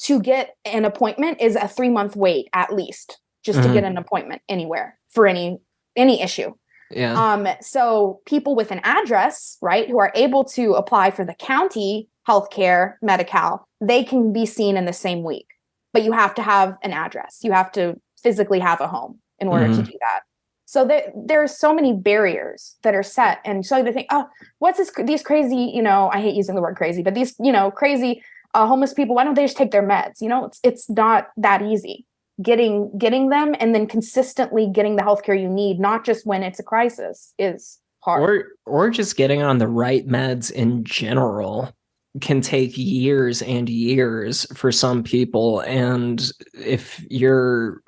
to get an appointment is a 3-month wait, at least, just to get an appointment anywhere for any issue. Yeah. So people with an address, right, who are able to apply for the county healthcare Medi-Cal, they can be seen in the same week, but you have to have an address. You have to physically have a home in order to do that. So there's so many barriers that are set. And so they think, oh, what's these crazy, I hate using the word crazy, but these, crazy homeless people, why don't they just take their meds? It's not that easy getting them and then consistently getting the healthcare you need, not just when it's a crisis, is hard. Or just getting on the right meds in general can take years and years for some people. And if you're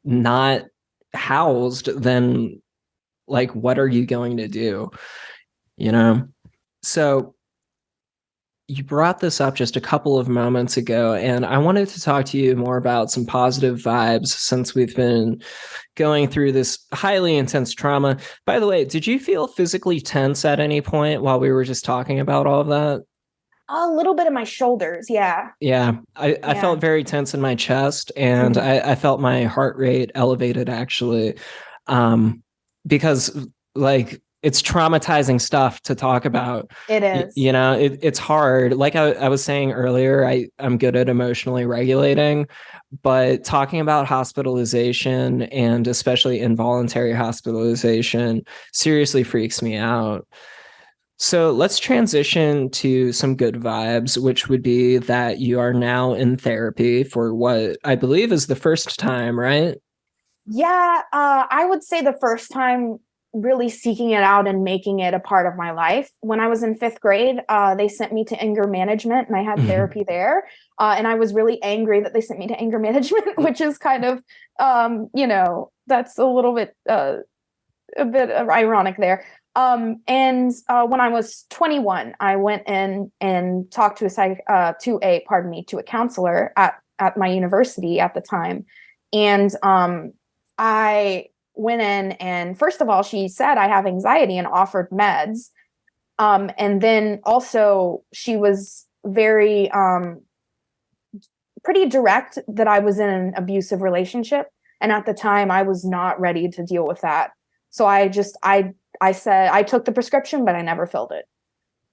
not housed, then like what are you going to do? So you brought this up just a couple of moments ago, and I wanted to talk to you more about some positive vibes since we've been going through this highly intense trauma. By the way, did you feel physically tense at any point while we were just talking about all of that? A little bit of my shoulders. Yeah. Yeah. I felt very tense in my chest, and I felt my heart rate elevated actually. Because like it's traumatizing stuff to talk about. It is. It's hard. Like I was saying earlier, I'm good at emotionally regulating, but talking about hospitalization and especially involuntary hospitalization seriously freaks me out. So let's transition to some good vibes, which would be that you are now in therapy for what I believe is the first time, right? Yeah, I would say the first time really seeking it out and making it a part of my life. When I was in 5th grade, they sent me to anger management and I had therapy there. And I was really angry that they sent me to anger management, which is kind of, that's a little bit, a bit ironic there. And when I was 21, I went in and talked to a counselor at my university at the time. And I went in and first of all, she said I have anxiety and offered meds. And then also she was very pretty direct that I was in an abusive relationship. And at the time I was not ready to deal with that. So I said I took the prescription, but I never filled it.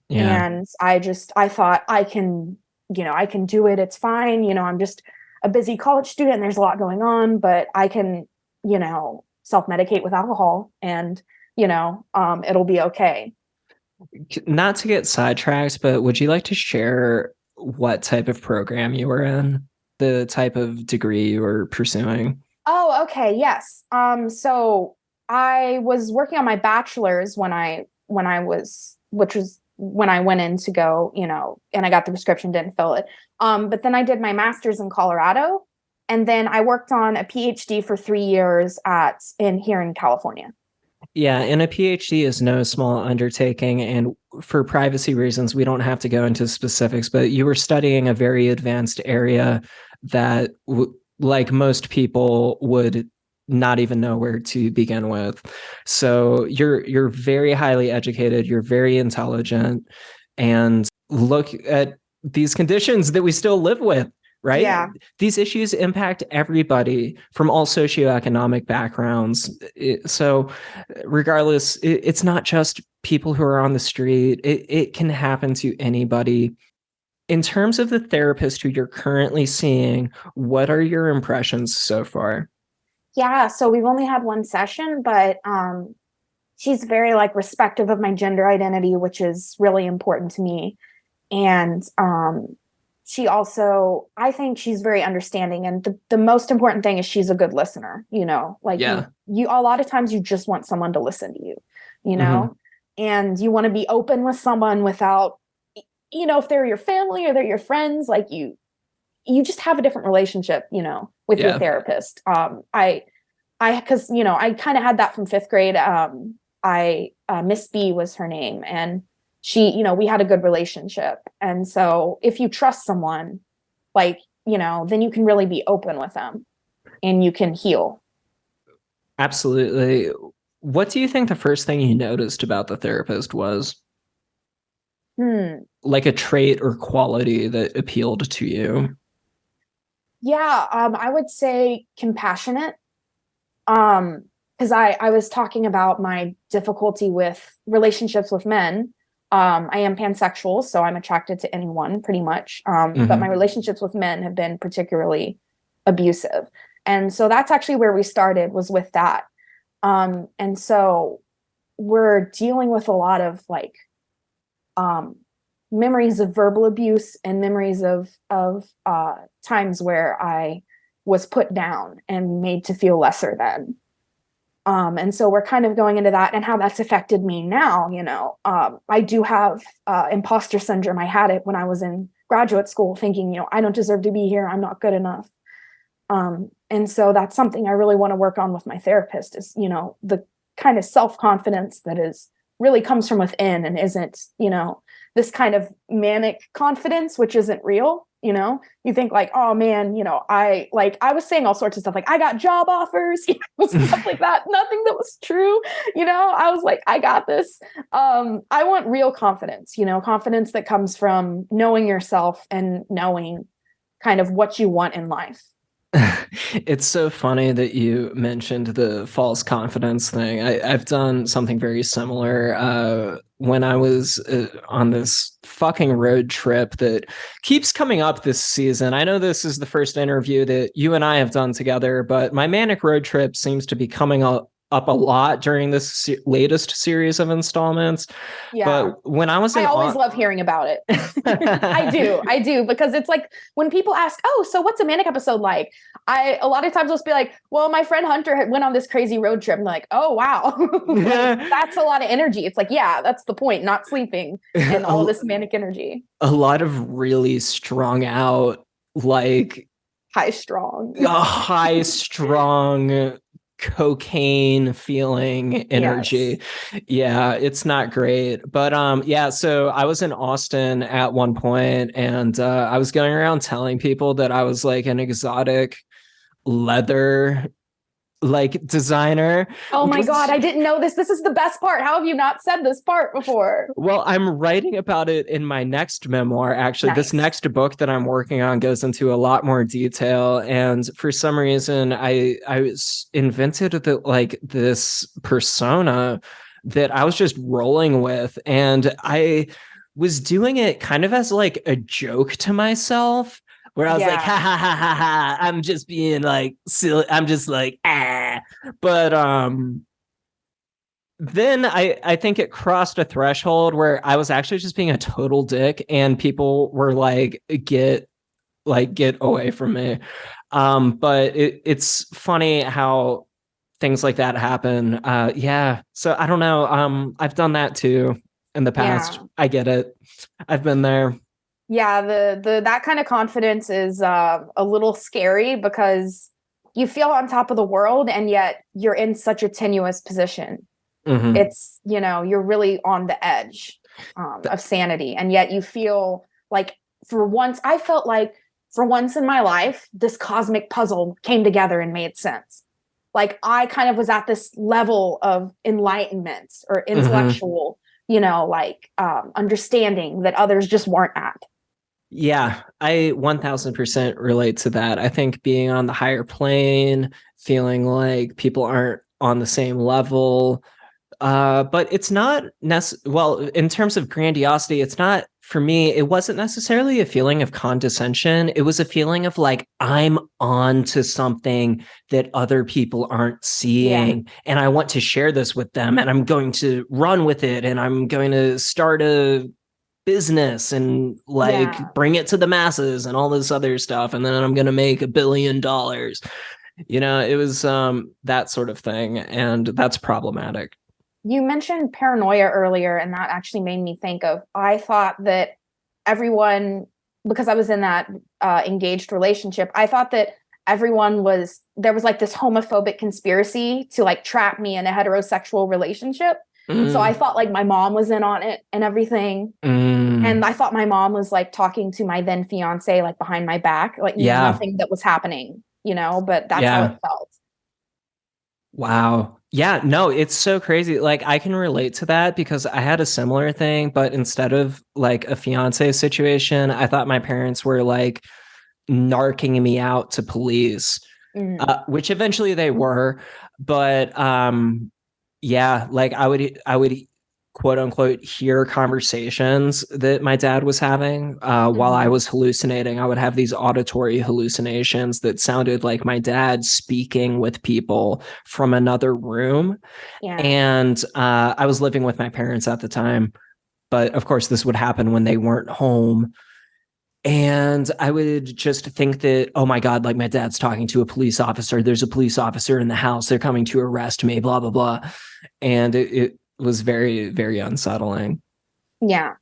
Yeah. And I thought I can do it. It's fine. I'm just a busy college student and there's a lot going on, but I can, self-medicate with alcohol and, it'll be okay. Not to get sidetracked, but would you like to share what type of program you were in, the type of degree you were pursuing? Oh, okay. Yes. So I was working on my bachelor's when I was, which was when I went in to go, and I got the prescription, didn't fill it. But then I did my master's in Colorado, and then I worked on a PhD for 3 years here in California. Yeah, and a PhD is no small undertaking, and for privacy reasons, we don't have to go into specifics, but you were studying a very advanced area that, like most people, would not even know where to begin with. So you're very highly educated, you're very intelligent, and look at these conditions that we still live with. Right? Yeah. These issues impact everybody from all socioeconomic backgrounds. So regardless, it's not just people who are on the street. It can happen to anybody. In terms of the therapist who you're currently seeing, what are your impressions so far? Yeah, so we've only had one session, but she's very like respective of my gender identity, which is really important to me. And she also, I think she's very understanding. And the most important thing is she's a good listener, like you a lot of times you just want someone to listen to you, and you want to be open with someone without, if they're your family or they're your friends, like you just have a different relationship, with your therapist. Cause I kind of had that from 5th grade. Miss B was her name, and she, we had a good relationship. And so if you trust someone, like, then you can really be open with them and you can heal. Absolutely. What do you think the first thing you noticed about the therapist was? Like a trait or quality that appealed to you? Yeah, I would say compassionate. Because I was talking about my difficulty with relationships with men. I am pansexual, so I'm attracted to anyone pretty much. But my relationships with men have been particularly abusive. And so that's actually where we started, was with that. And so we're dealing with a lot of like memories of verbal abuse and memories of times where I was put down and made to feel lesser than. And so we're kind of going into that and how that's affected me now. I do have imposter syndrome. I had it when I was in graduate school, thinking, I don't deserve to be here. I'm not good enough. And so that's something I really want to work on with my therapist, is, the kind of self-confidence that really comes from within and isn't, this kind of manic confidence, which isn't real. You think like, oh man, I was saying all sorts of stuff, like I got job offers, stuff like that. Nothing that was true. I was like, I got this. I want real confidence, confidence that comes from knowing yourself and knowing kind of what you want in life. It's so funny that you mentioned the false confidence thing. I've done something very similar when I was on this fucking road trip that keeps coming up this season. I know this is the first interview that you and I have done together, but my manic road trip seems to be coming up a lot during this latest series of installments. Yeah. But when I always love hearing about it. I do, because it's like when people ask, oh, so what's a manic episode like? A lot of times I'll just be like, well, my friend Hunter went on this crazy road trip. I'm like, oh, wow. That's a lot of energy. It's like, yeah, that's the point. Not sleeping and all this manic energy. A lot of really strung out, like high strong cocaine feeling energy. Yes. Yeah, it's not great. But so I was in Austin at one point, and I was going around telling people that I was like an exotic leather like designer. Oh my God, I didn't know this. This is the best part. How have you not said this part before? Well, I'm writing about it in my next memoir. Actually, Nice. This next book that I'm working on goes into a lot more detail. And for some reason, I invented this persona that I was just rolling with. And I was doing it kind of as like a joke to myself, where I was like, ha ha ha ha ha, I'm just being like silly. I'm just like, ah. But then I think it crossed a threshold where I was actually just being a total dick, and people were like, get away from me. But it's funny how things like that happen. So I don't know. I've done that too. in the past. Yeah. I get it. I've been there. Yeah, the that kind of confidence is a little scary because you feel on top of the world and yet you're in such a tenuous position. Mhm. It's, you're really on the edge of sanity, and yet you feel like I felt like for once in my life this cosmic puzzle came together and made sense. Like I kind of was at this level of enlightenment or Mhm. intellectual, understanding that others just weren't at. Yeah, I 1000% relate to that. I think being on the higher plane, feeling like people aren't on the same level, but it's not well, in terms of grandiosity, it's not, for me, it wasn't necessarily a feeling of condescension. It was a feeling of like, I'm on to something that other people aren't seeing. And I want to share this with them, and I'm going to run with it, and I'm going to start a business and bring it to the masses and all this other stuff. And then I'm going to make $1 billion. It was that sort of thing. And that's problematic. You mentioned paranoia earlier, and that actually made me think of, I thought that everyone, because I was in that engaged relationship, I thought that there was like this homophobic conspiracy to like trap me in a heterosexual relationship. So I thought like my mom was in on it and everything. And I thought my mom was like talking to my then fiance, like behind my back, like nothing that was happening, but that's how it felt. Wow. Yeah, no, it's so crazy. Like I can relate to that because I had a similar thing, but instead of like a fiance situation, I thought my parents were like narking me out to police, which eventually they were. But yeah, like I would quote unquote hear conversations that my dad was having while I was hallucinating. I would have these auditory hallucinations that sounded like my dad speaking with people from another room. And I was living with my parents at the time, but of course this would happen when they weren't home. And I would just think that, oh my God, like my dad's talking to a police officer. There's a police officer in the house. They're coming to arrest me, blah, blah, blah. And it was very, very unsettling. Yeah.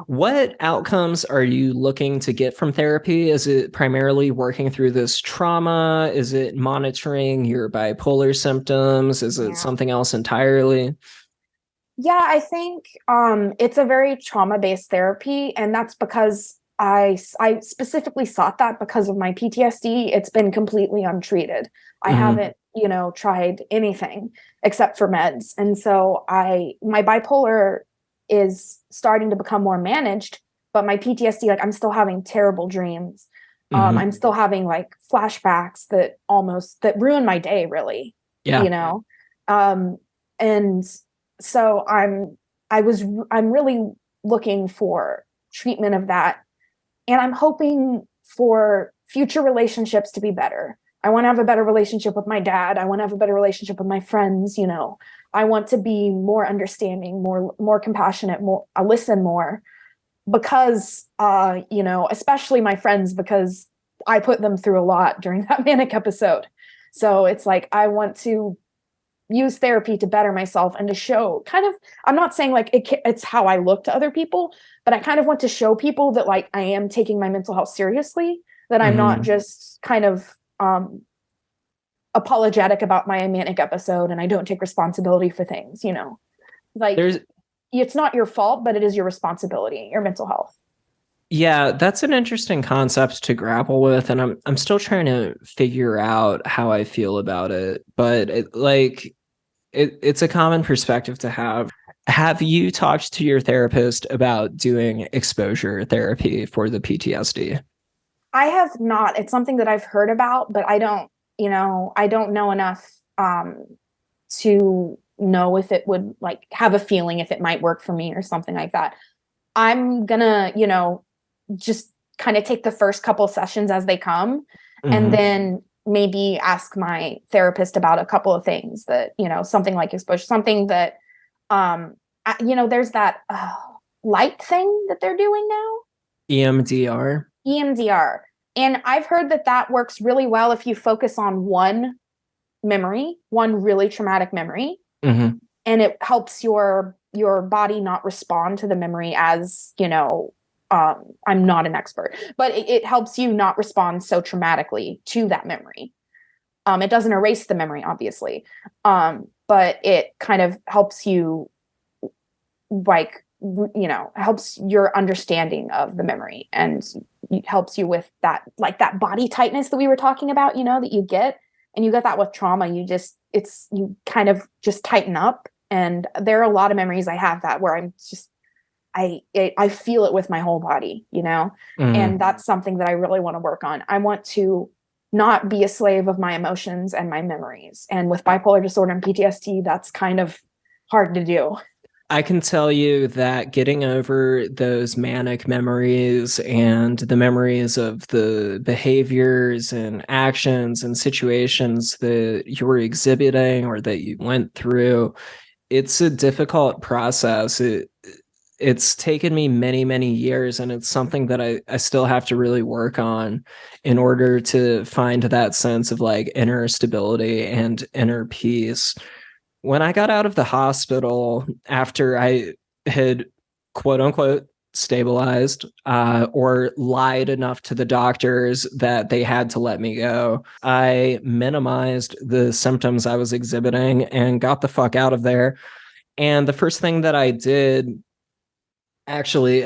What outcomes are you looking to get from therapy? Is it primarily working through this trauma? Is it monitoring your bipolar symptoms? Is it something else entirely? Yeah, I think it's a very trauma-based therapy, and that's because I specifically sought that because of my PTSD. It's been completely untreated. I haven't, tried anything except for meds. And so my bipolar is starting to become more managed, but my PTSD, like I'm still having terrible dreams. I'm still having like flashbacks that ruin my day, really. Yeah. And so I'm really looking for treatment of that. And I'm hoping for future relationships to be better. I want to have a better relationship with my dad. I want to have a better relationship with my friends. I want to be more understanding, more compassionate, I listen more because, especially my friends, because I put them through a lot during that manic episode. So it's like, I want to use therapy to better myself and to show I'm not saying like it's how I look to other people, but I kind of want to show people that like I am taking my mental health seriously, that I'm not just kind of apologetic about my manic episode and I don't take responsibility for things, like it's not your fault, but it is your responsibility, your mental health. Yeah, that's an interesting concept to grapple with, and I'm still trying to figure out how I feel about it. But it's a common perspective to have. Have you talked to your therapist about doing exposure therapy for the PTSD? I have not. It's something that I've heard about, but I don't know enough to know if it would like have a feeling if it might work for me or something like that. I'm gonna, just kind of take the first couple sessions as they come, and then maybe ask my therapist about a couple of things that, something like exposure, something that, there's that light thing that they're doing now. EMDR. And I've heard that works really well if you focus on one really traumatic memory. and it helps your body not respond to the memory as, I'm not an expert, but it helps you not respond so traumatically to that memory. It doesn't erase the memory, obviously, but it kind of helps you, helps your understanding of the memory, and it helps you with that, like that body tightness that we were talking about, that you get, and you get that with trauma. You kind of just tighten up. And there are a lot of memories I have that where I feel it with my whole body, and that's something that I really want to work on. I want to not be a slave of my emotions and my memories. And with bipolar disorder and PTSD, that's kind of hard to do. I can tell you that getting over those manic memories and the memories of the behaviors and actions and situations that you were exhibiting or that you went through, it's a difficult process. It's taken me many, many years, and it's something that I still have to really work on in order to find that sense of like inner stability and inner peace. When I got out of the hospital after I had quote unquote stabilized or lied enough to the doctors that they had to let me go, I minimized the symptoms I was exhibiting and got the fuck out of there. And the first thing that I did, actually,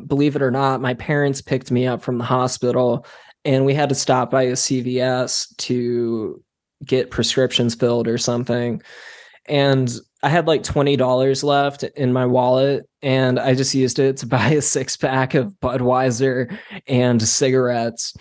believe it or not, my parents picked me up from the hospital, and we had to stop by a CVS to get prescriptions filled or something. And I had like $20 left in my wallet, and I just used it to buy a 6-pack of Budweiser and cigarettes.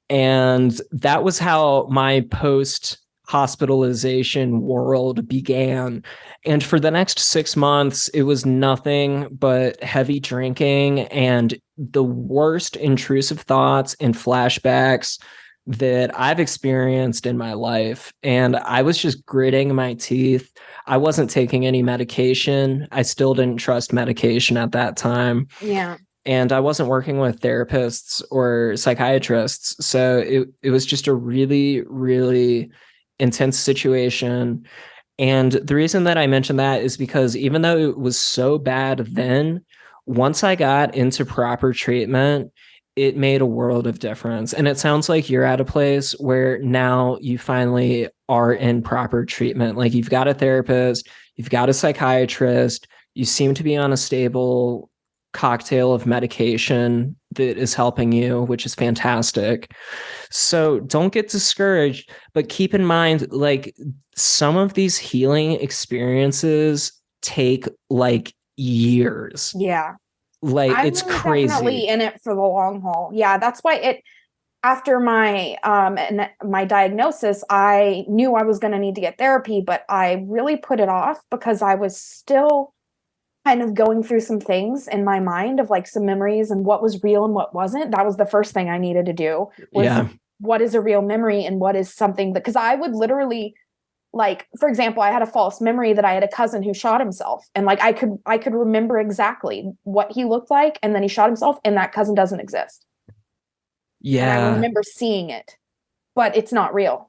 And that was how my post-hospitalization world began. And for the next 6 months, it was nothing but heavy drinking and the worst intrusive thoughts and flashbacks that I've experienced in my life. And I was just gritting my teeth. I wasn't taking any medication. I still didn't trust medication at that time. Yeah. And I wasn't working with therapists or psychiatrists. So it was just a really, really intense situation. And the reason that I mention that is because even though it was so bad then, once I got into proper treatment, it made a world of difference. And it sounds like you're at a place where now you finally are in proper treatment. Like you've got a therapist, you've got a psychiatrist, you seem to be on a stable cocktail of medication that is helping you, which is fantastic. So don't get discouraged, but keep in mind, like some of these healing experiences take like years. Yeah. Like I'm it's really crazy. definitely in it for the long haul. Yeah, that's why after my diagnosis, I knew I was going to need to get therapy, but I really put it off because I was still kind of going through some things in my mind of like some memories and what was real and what wasn't. That was the first thing I needed to do was what is a real memory and what is something that, because I would literally, like, for example, I had a false memory that I had a cousin who shot himself, and like I could remember exactly what he looked like, and then he shot himself, and that cousin doesn't exist. Yeah. And I remember seeing it, but it's not real.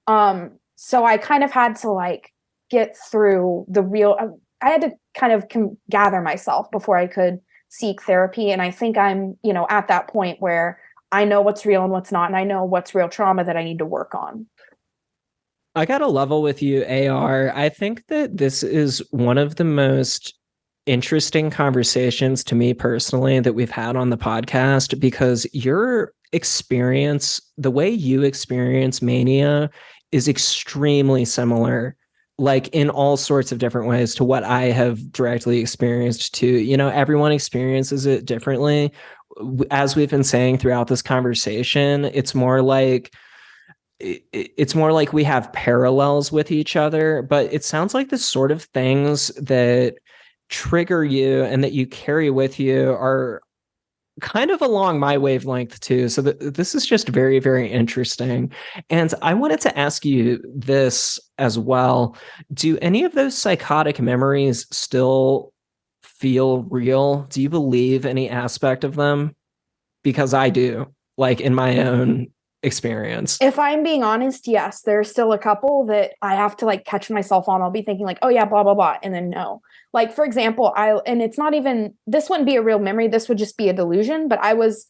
So I kind of had to like get through the real, I had to kind of gather myself before I could seek therapy. And I think I'm, at that point where I know what's real and what's not, and I know what's real trauma that I need to work on. I got a level with you, AR. I think that this is one of the most interesting conversations to me personally that we've had on the podcast, because your experience, the way you experience mania, is extremely similar, like in all sorts of different ways, to what I have directly experienced too. Everyone experiences it differently. As we've been saying throughout this conversation, it's more like we have parallels with each other, but it sounds like the sort of things that trigger you and that you carry with you are kind of along my wavelength too. So this is just very, very interesting. And I wanted to ask you this as well. Do any of those psychotic memories still feel real? Do you believe any aspect of them? Because I do, like in my own experience? If I'm being honest, yes, there's still a couple that I have to like catch myself on. I'll be thinking like, oh yeah, blah, blah, blah. And then no. Like, for example, and it's not even, this wouldn't be a real memory. This would just be a delusion. But I was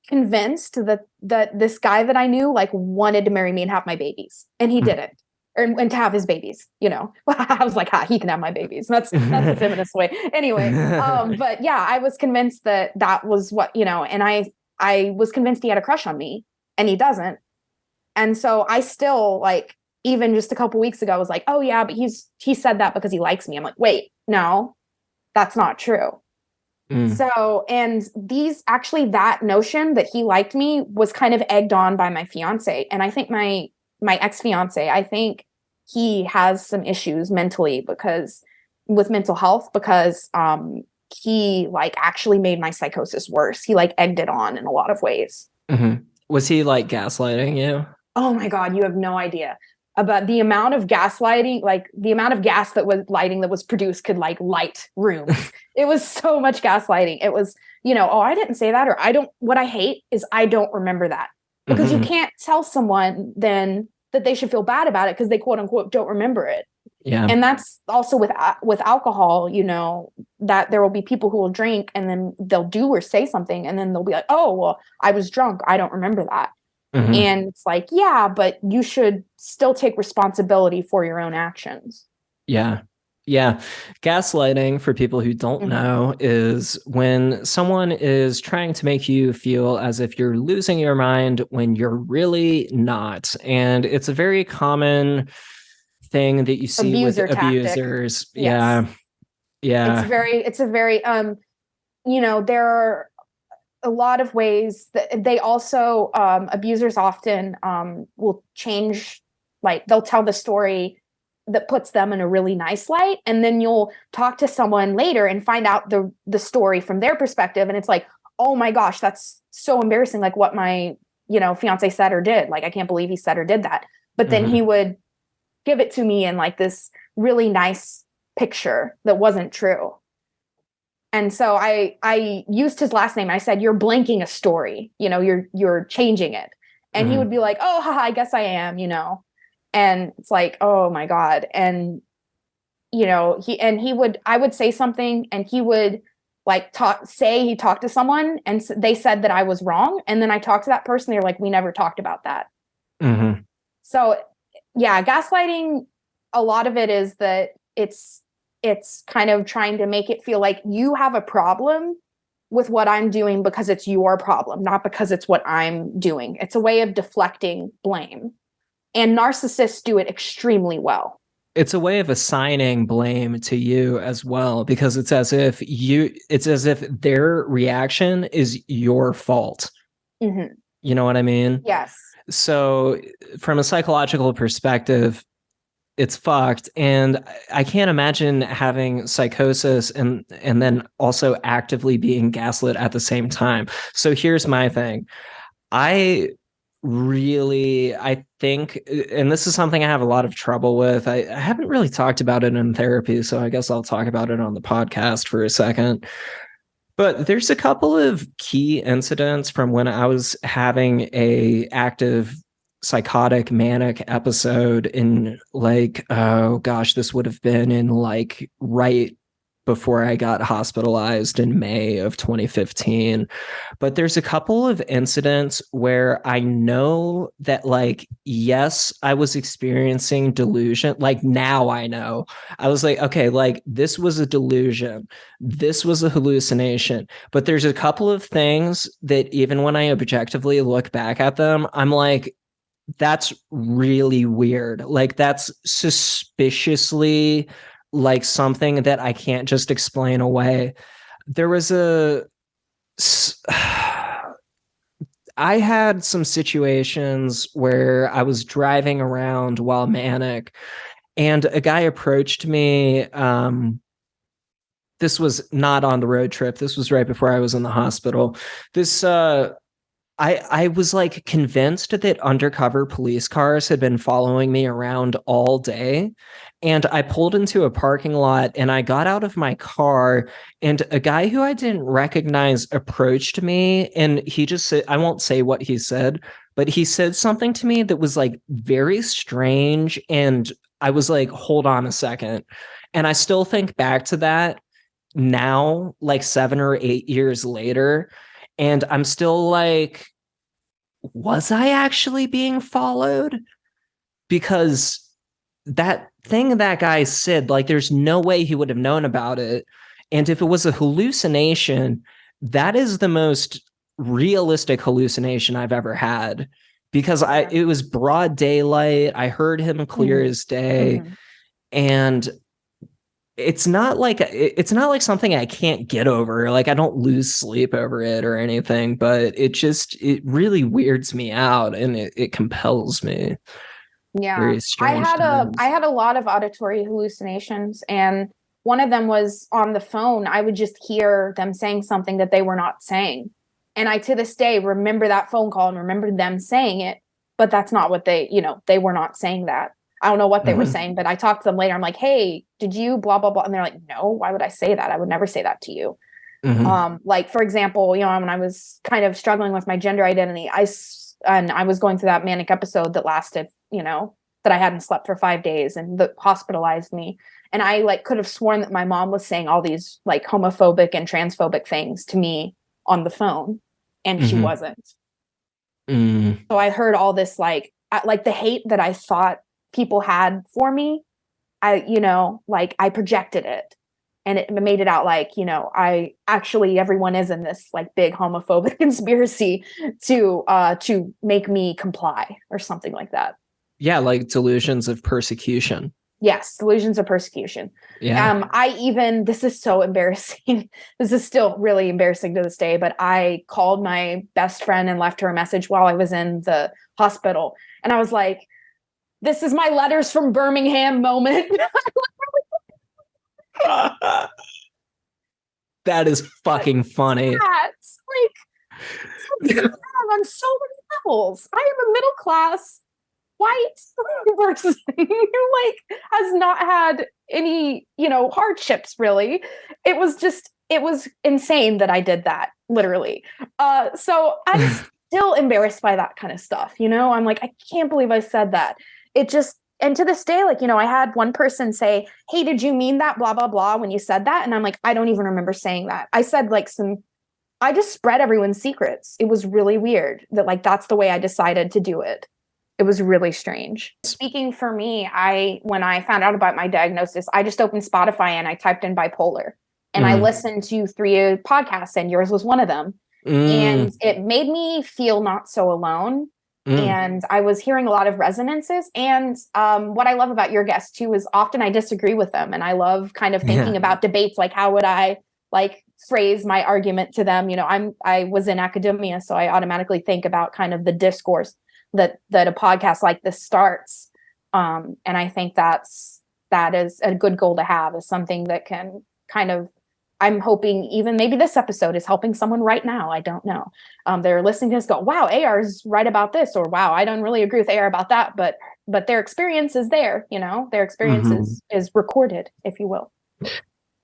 convinced that this guy that I knew like wanted to marry me and have my babies. And he didn't. And to have his babies, you know. I was like, he can have my babies. That's the feminist way. Anyway, but yeah, I was convinced that was what, you know, and I was convinced he had a crush on me. And he doesn't. And so I still like, even just a couple weeks ago, I was like, oh yeah, but he said that because he likes me. I'm like, wait, no, that's not true. So, and that notion that he liked me was kind of egged on by my fiance. And I think my ex-fiance, I think he has some issues mentally with mental health, because he like actually made my psychosis worse. He like egged it on in a lot of ways. Mm-hmm. Was he like gaslighting you? Oh my God, you have no idea about the amount of gaslighting, like the amount of gas that was produced could like light rooms. It was so much gaslighting. It was, you know, oh, I didn't say that, or what I hate is I don't remember that, because you can't tell someone then that they should feel bad about it because they quote unquote don't remember it. Yeah. And that's also with alcohol, you know, that there will be people who will drink and then they'll do or say something and then they'll be like, oh, well, I was drunk, I don't remember that. And it's like, yeah, but you should still take responsibility for your own actions. Yeah. Yeah. Gaslighting, for people who don't know, is when someone is trying to make you feel as if you're losing your mind when you're really not. And it's a very common thing that you see with abusers. Yes. Yeah. It's a very you know, there are a lot of ways that they also abusers often will change, like they'll tell the story that puts them in a really nice light, and then you'll talk to someone later and find out the story from their perspective, and it's like, oh my gosh, that's so embarrassing, like what my, you know, fiance said or did, like I can't believe he said or did that. But then he would give it to me in like this really nice picture that wasn't true. And so I used his last name. I said, you're blanking a story, you know, you're changing it. And he would be like, oh, haha, I guess I am, you know. And it's like, oh my God. And, you know, I would say something and he would like he talked to someone and they said that I was wrong. And then I talked to that person. They're like, we never talked about that. So yeah, gaslighting, a lot of it is that it's kind of trying to make it feel like you have a problem with what I'm doing because it's your problem, not because it's what I'm doing. It's a way of deflecting blame. And narcissists do it extremely well. It's a way of assigning blame to you as well, because it's as if their reaction is your fault. You know what I mean? Yes. So from a psychological perspective, it's fucked. And I can't imagine having psychosis and then also actively being gaslit at the same time. So here's my thing. I think, and this is something I have a lot of trouble with. I haven't really talked about it in therapy, so I guess I'll talk about it on the podcast for a second. But there's a couple of key incidents from when I was having a active psychotic manic episode in like, oh gosh, this would have been in like right before I got hospitalized in May of 2015. But there's a couple of incidents where I know that, like, yes, I was experiencing delusion. Like now I know. I was like, okay, like this was a delusion. This was a hallucination. But there's a couple of things that even when I objectively look back at them, I'm like, that's really weird. Like that's suspiciously like something that I can't just explain away. There was I had some situations where I was driving around while manic and a guy approached me. This was not on the road trip. This was right before I was in the hospital. I was like convinced that undercover police cars had been following me around all day. And I pulled into a parking lot and I got out of my car and a guy who I didn't recognize approached me. And he just said, I won't say what he said, but he said something to me that was like very strange. And I was like, hold on a second. And I still think back to that now, like 7 or 8 years later. And I'm still like, was I actually being followed? Because that thing that guy said, like, there's no way he would have known about it. And if it was a hallucination, that is the most realistic hallucination I've ever had, because it was broad daylight. I heard him clear as day. And it's not like something I can't get over. Like, I don't lose sleep over it or anything, but it really weirds me out, and it compels me. Yeah. Very strange I had a lot of auditory hallucinations, and one of them was on the phone. I would just hear them saying something that they were not saying. And I, to this day, remember that phone call and remember them saying it, but that's not what they were not saying that. I don't know what they were saying, but I talked to them later. I'm like, hey, did you blah, blah, blah? And they're like, no, why would I say that? I would never say that to you. Like, for example, when I was kind of struggling with my gender identity, I was going through that manic episode that lasted, that I hadn't slept for 5 days and that hospitalized me. And I like could have sworn that my mom was saying all these like homophobic and transphobic things to me on the phone, and she wasn't. So I heard all this like the hate that I thought people had for me. I projected it, and it made it out like, everyone is in this like big homophobic conspiracy to make me comply or something like that. Yeah, like delusions of persecution. Yes, delusions of persecution. Yeah. This is so embarrassing. This is still really embarrassing to this day, but I called my best friend and left her a message while I was in the hospital. And I was like, this is my letters from Birmingham moment. That is fucking funny. That's like, on so many levels. I am a middle class white person who like has not had any, hardships really. It was insane that I did that, literally. So I'm still embarrassed by that kind of stuff. I'm like, I can't believe I said that. And to this day, like, I had one person say, hey, did you mean that blah, blah, blah when you said that? And I'm like, I don't even remember saying that. I said like I just spread everyone's secrets. It was really weird that like, that's the way I decided to do it. It was really strange. Speaking for me, when I found out about my diagnosis, I just opened Spotify and I typed in bipolar, and I listened to 3 podcasts, and yours was one of them. And it made me feel not so alone. And I was hearing a lot of resonances. And what I love about your guests too is often I disagree with them. And I love kind of thinking about debates, like how would I like phrase my argument to them? I was in academia, so I automatically think about kind of the discourse that a podcast like this starts. And I think that is a good goal to have, is something that can kind of, I'm hoping even maybe this episode is helping someone right now. I don't know. They're listening to this go, wow, AR's right about this, or wow, I don't really agree with AR about that, but their experience is there, their experience is recorded, if you will.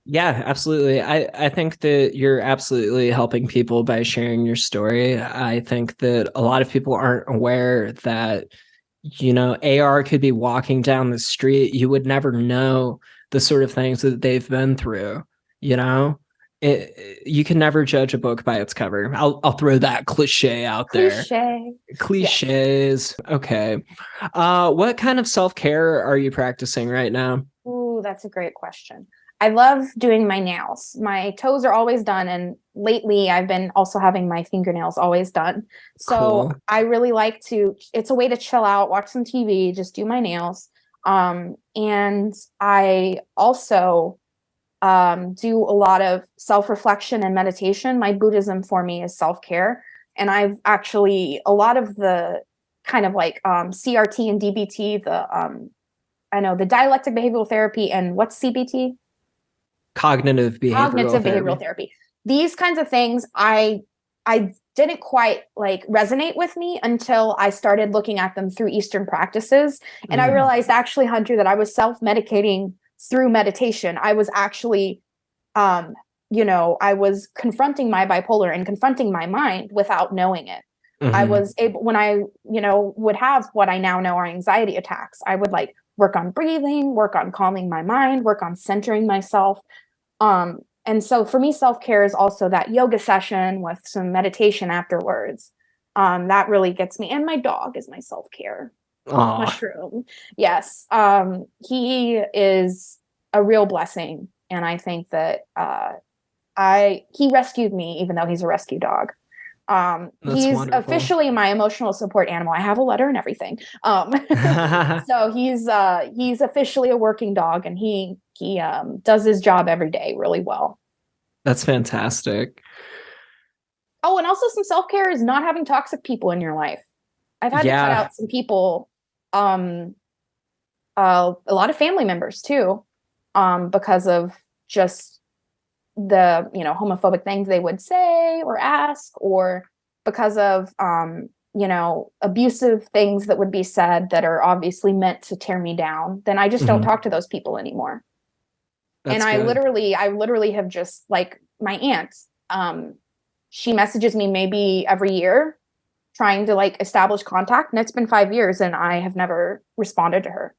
Yeah, absolutely. I think that you're absolutely helping people by sharing your story. I think that a lot of people aren't aware that, AR could be walking down the street. You would never know the sort of things that they've been through. You can never judge a book by its cover. I'll throw that cliche out there. Cliches. Yes. Okay. What kind of self-care are you practicing right now? Ooh, that's a great question. I love doing my nails. My toes are always done. And lately I've been also having my fingernails always done. So cool. I really like it's a way to chill out, watch some TV, just do my nails. And I also do a lot of self-reflection and meditation. My Buddhism for me is self-care. And I've actually, a lot of the kind of like CRT and DBT, the dialectic behavioral therapy, and what's CBT? Cognitive behavioral therapy. These kinds of things, I didn't quite like resonate with me until I started looking at them through Eastern practices. And I realized actually, Hunter, that I was self-medicating through meditation. I was actually, I was confronting my bipolar and confronting my mind without knowing it. I was able, when I, would have what I now know are anxiety attacks, I would like work on breathing, work on calming my mind, work on centering myself. And so for me, self-care is also that yoga session with some meditation afterwards. That really gets me. And my dog is my self-care. Aw, Mushroom. Yes. He is a real blessing. And I think that he rescued me, even though he's a rescue dog. that's He's wonderful. officially my emotional support animal. I have a letter and everything. So he's officially a working dog, and he does his job every day really well. That's fantastic. Oh, and also some self-care is not having toxic people in your life. I've had to cut Yeah. out some people, a lot of family members too, because of just the, homophobic things they would say or ask, or because of, abusive things that would be said that are obviously meant to tear me down. Then I just don't talk to those people anymore. That's And I good. literally have just, like, my aunt, she messages me maybe every year trying to like establish contact, and it's been 5 years and I have never responded to her.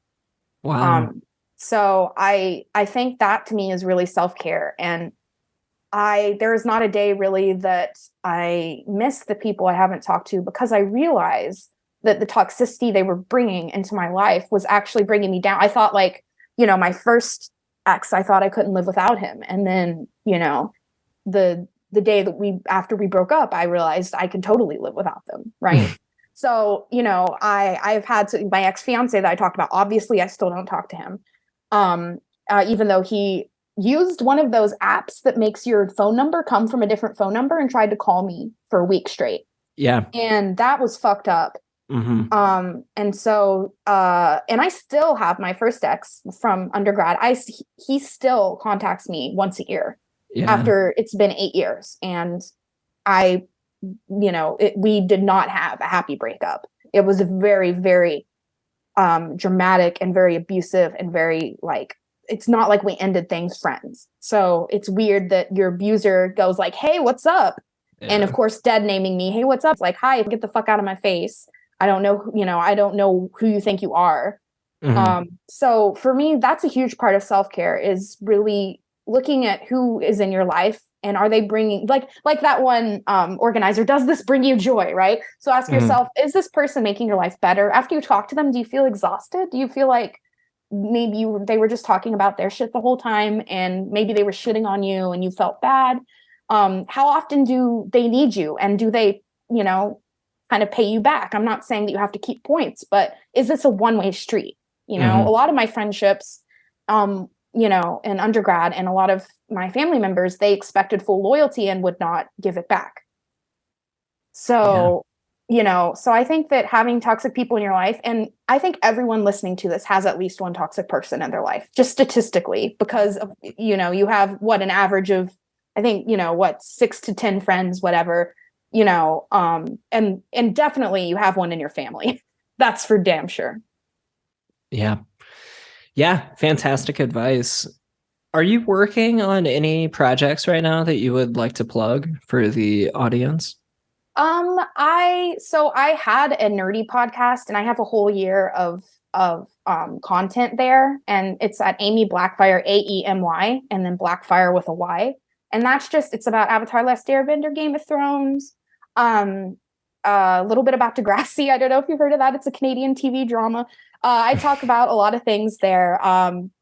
Wow. So I think that to me is really self-care. And there is not a day really that I miss the people I haven't talked to, because I realize that the toxicity they were bringing into my life was actually bringing me down. I thought, like, my first ex, I thought I couldn't live without him. And then, the day that after we broke up, I realized I could totally live without them. Right. So, I've had my ex-fiance that I talked about, obviously I still don't talk to him. Even though he used one of those apps that makes your phone number come from a different phone number and tried to call me for a week straight. Yeah. And that was fucked up. And so, and I still have my first ex from undergrad. He still contacts me once a year after it's been 8 years. And we did not have a happy breakup. It was a very, very, dramatic and very abusive and very, like, it's not like we ended things friends. So it's weird that your abuser goes like, hey, what's up? Yeah. And of course, dead naming me, hey, what's up? It's like, hi, get the fuck out of my face. I don't know, I don't know who you think you are. So for me, that's a huge part of self-care, is really looking at who is in your life, and are they bringing, like that one organizer, does this bring you joy, right? So ask yourself, is this person making your life better? After you talk to them, do you feel exhausted? Do you feel like maybe they were just talking about their shit the whole time, and maybe they were shitting on you and you felt bad? How often do they need you, and do they, kind of pay you back? I'm not saying that you have to keep points, but is this a one-way street? A lot of my friendships, in undergrad, and a lot of my family members, they expected full loyalty and would not give it back. So, so I think that having toxic people in your life, and I think everyone listening to this has at least one toxic person in their life, just statistically, because of, you have an average of, I think, 6 to 10 friends, whatever, and definitely you have one in your family. That's for damn sure. Yeah. Yeah. Fantastic advice. Are you working on any projects right now that you would like to plug for the audience? I had a nerdy podcast, and I have a whole year of content there, and it's at Aemy Blackfyre, AEMY, and then Blackfyre with a Y. And that's it's about Avatar: Last Airbender, Game of Thrones, a little bit about Degrassi. I don't know if you've heard of that. It's a Canadian TV drama. I talk about a lot of things there.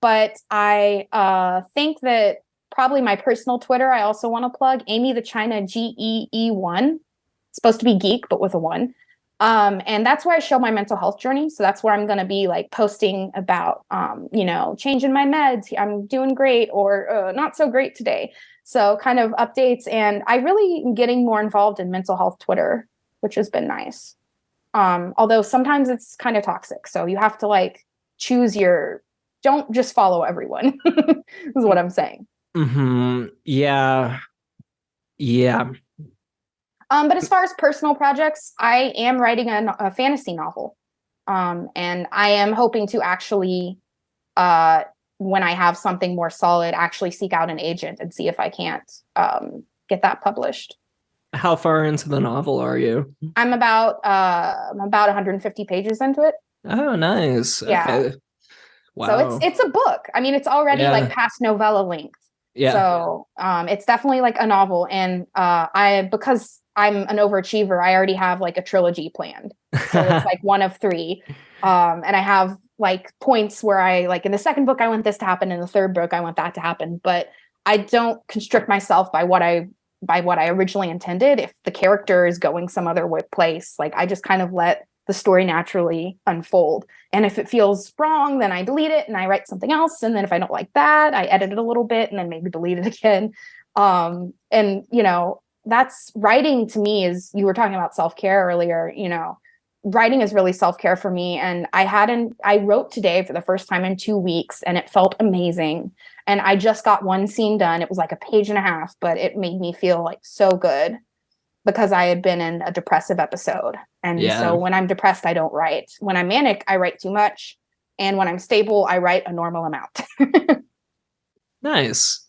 But I think that probably my personal Twitter, I also want to plug Amy the China, GEE1. It's supposed to be geek, but with a 1. And that's where I show my mental health journey. So that's where I'm going to be like posting about, changing my meds. I'm doing great, or not so great today. So kind of updates. And I really am getting more involved in mental health Twitter, which has been nice. Although sometimes it's kind of toxic. So you have to like choose don't just follow everyone is what I'm saying. Yeah. Yeah. But as far as personal projects, I am writing a fantasy novel. And I am hoping to actually, when I have something more solid, actually seek out an agent and see if I can't get that published. How far into the novel are you? I'm about 150 pages into it. Oh, nice. Yeah. Okay. So Wow. it's a book. I mean, it's already like Yeah. past novella length. Yeah. So it's definitely like a novel. And because I'm an overachiever, I already have like a trilogy planned. So it's like one of three. And I have like points where I like in the second book I want this to happen, in the third book I want that to happen. But I don't constrict myself by what I originally intended. If the character is going some other place, like I just kind of let the story naturally unfold. And if it feels wrong, then I delete it and I write something else. And then if I don't like that, I edit it a little bit and then maybe delete it again. And that's writing to me. Is, you were talking about self-care earlier, writing is really self-care for me. And I wrote today for the first time in 2 weeks and it felt amazing. And I just got one scene done. It was like a page and a half, but it made me feel like so good because I had been in a depressive episode. And so when I'm depressed, I don't write. When I'm manic, I write too much. And when I'm stable, I write a normal amount. Nice.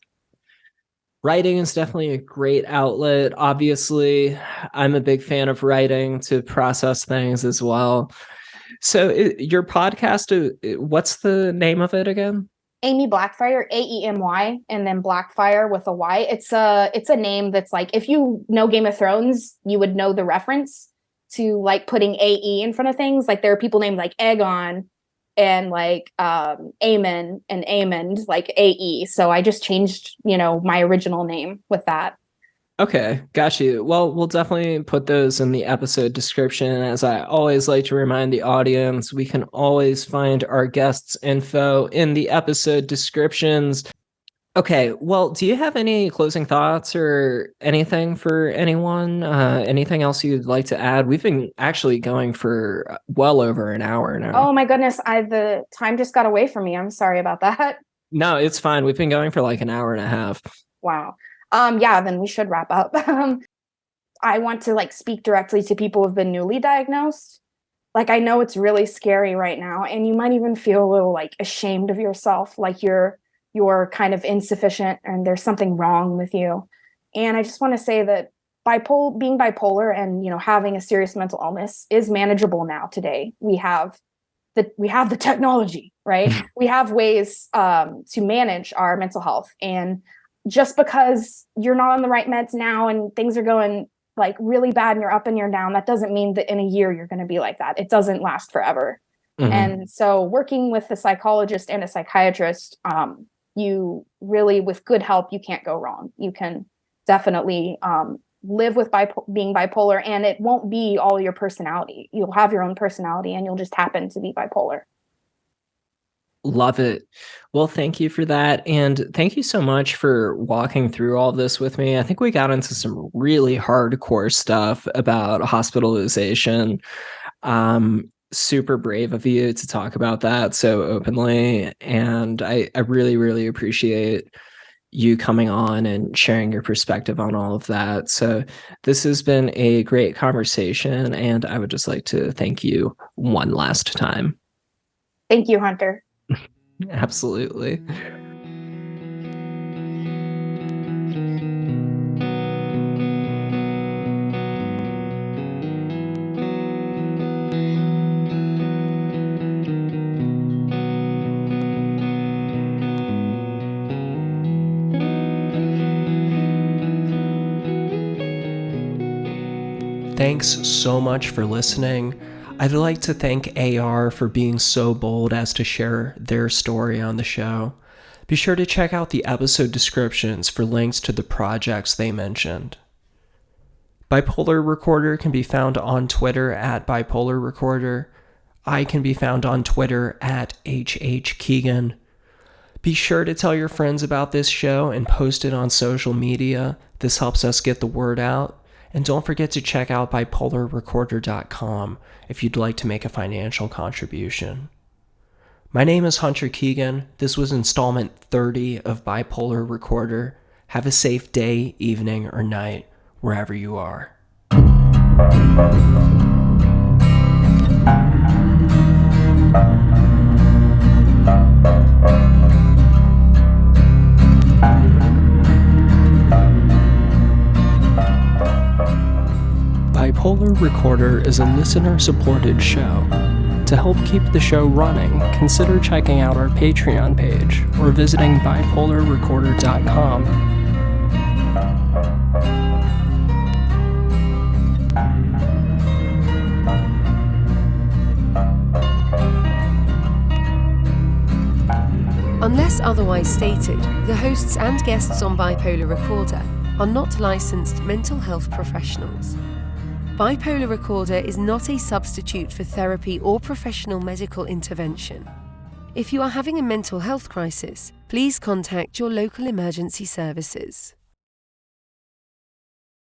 Writing is definitely a great outlet. Obviously, I'm a big fan of writing to process things as well. So your podcast, what's the name of it again? Aemy Blackfyre, Aemy, and then Blackfyre with a Y. It's a name that's like, if you know Game of Thrones, you would know the reference to like putting AE in front of things. Like there are people named like Aegon and like Aemon and Aemond, like AE. So I just changed, my original name with that. Okay, got you. Well, we'll definitely put those in the episode description. As I always like to remind the audience, we can always find our guests' info in the episode descriptions. Okay, well, do you have any closing thoughts or anything for anyone? Anything else you'd like to add? We've been actually going for well over an hour now. Oh my goodness, the time just got away from me. I'm sorry about that. No, it's fine. We've been going for like an hour and a half. Wow. Yeah, then we should wrap up. I want to like speak directly to people who've been newly diagnosed. Like, I know it's really scary right now, and you might even feel a little like ashamed of yourself, like you're kind of insufficient and there's something wrong with you. And I just want to say that being bipolar and, having a serious mental illness is manageable now today. We have the technology, right? We have ways to manage our mental health. And just because you're not on the right meds now and things are going like really bad and you're up and you're down, that doesn't mean that in a year you're going to be like that. It doesn't last forever. Mm-hmm. And so working with a psychologist and a psychiatrist, you really, with good help, you can't go wrong. You can definitely live with being bipolar, and it won't be all your personality. You'll have your own personality and you'll just happen to be bipolar. Love it. Well, thank you for that. And thank you so much for walking through all this with me. I think we got into some really hardcore stuff about hospitalization. Super brave of you to talk about that so openly. And I really, really appreciate you coming on and sharing your perspective on all of that. So this has been a great conversation, and I would just like to thank you one last time. Thank you, Hunter. Absolutely. Thanks so much for listening. I'd like to thank AR for being so bold as to share their story on the show. Be sure to check out the episode descriptions for links to the projects they mentioned. Bipolar Recorder can be found on Twitter at Bipolar Recorder. I can be found on Twitter at HHKeegan. Be sure to tell your friends about this show and post it on social media. This helps us get the word out. And don't forget to check out bipolarrecorder.com if you'd like to make a financial contribution. My name is Hunter Keegan. This was installment 30 of Bipolar Recorder. Have a safe day, evening, or night, wherever you are. Bipolar Recorder is a listener-supported show. To help keep the show running, consider checking out our Patreon page or visiting bipolarrecorder.com. Unless otherwise stated, the hosts and guests on Bipolar Recorder are not licensed mental health professionals. Bipolar Recorder is not a substitute for therapy or professional medical intervention. If you are having a mental health crisis, please contact your local emergency services.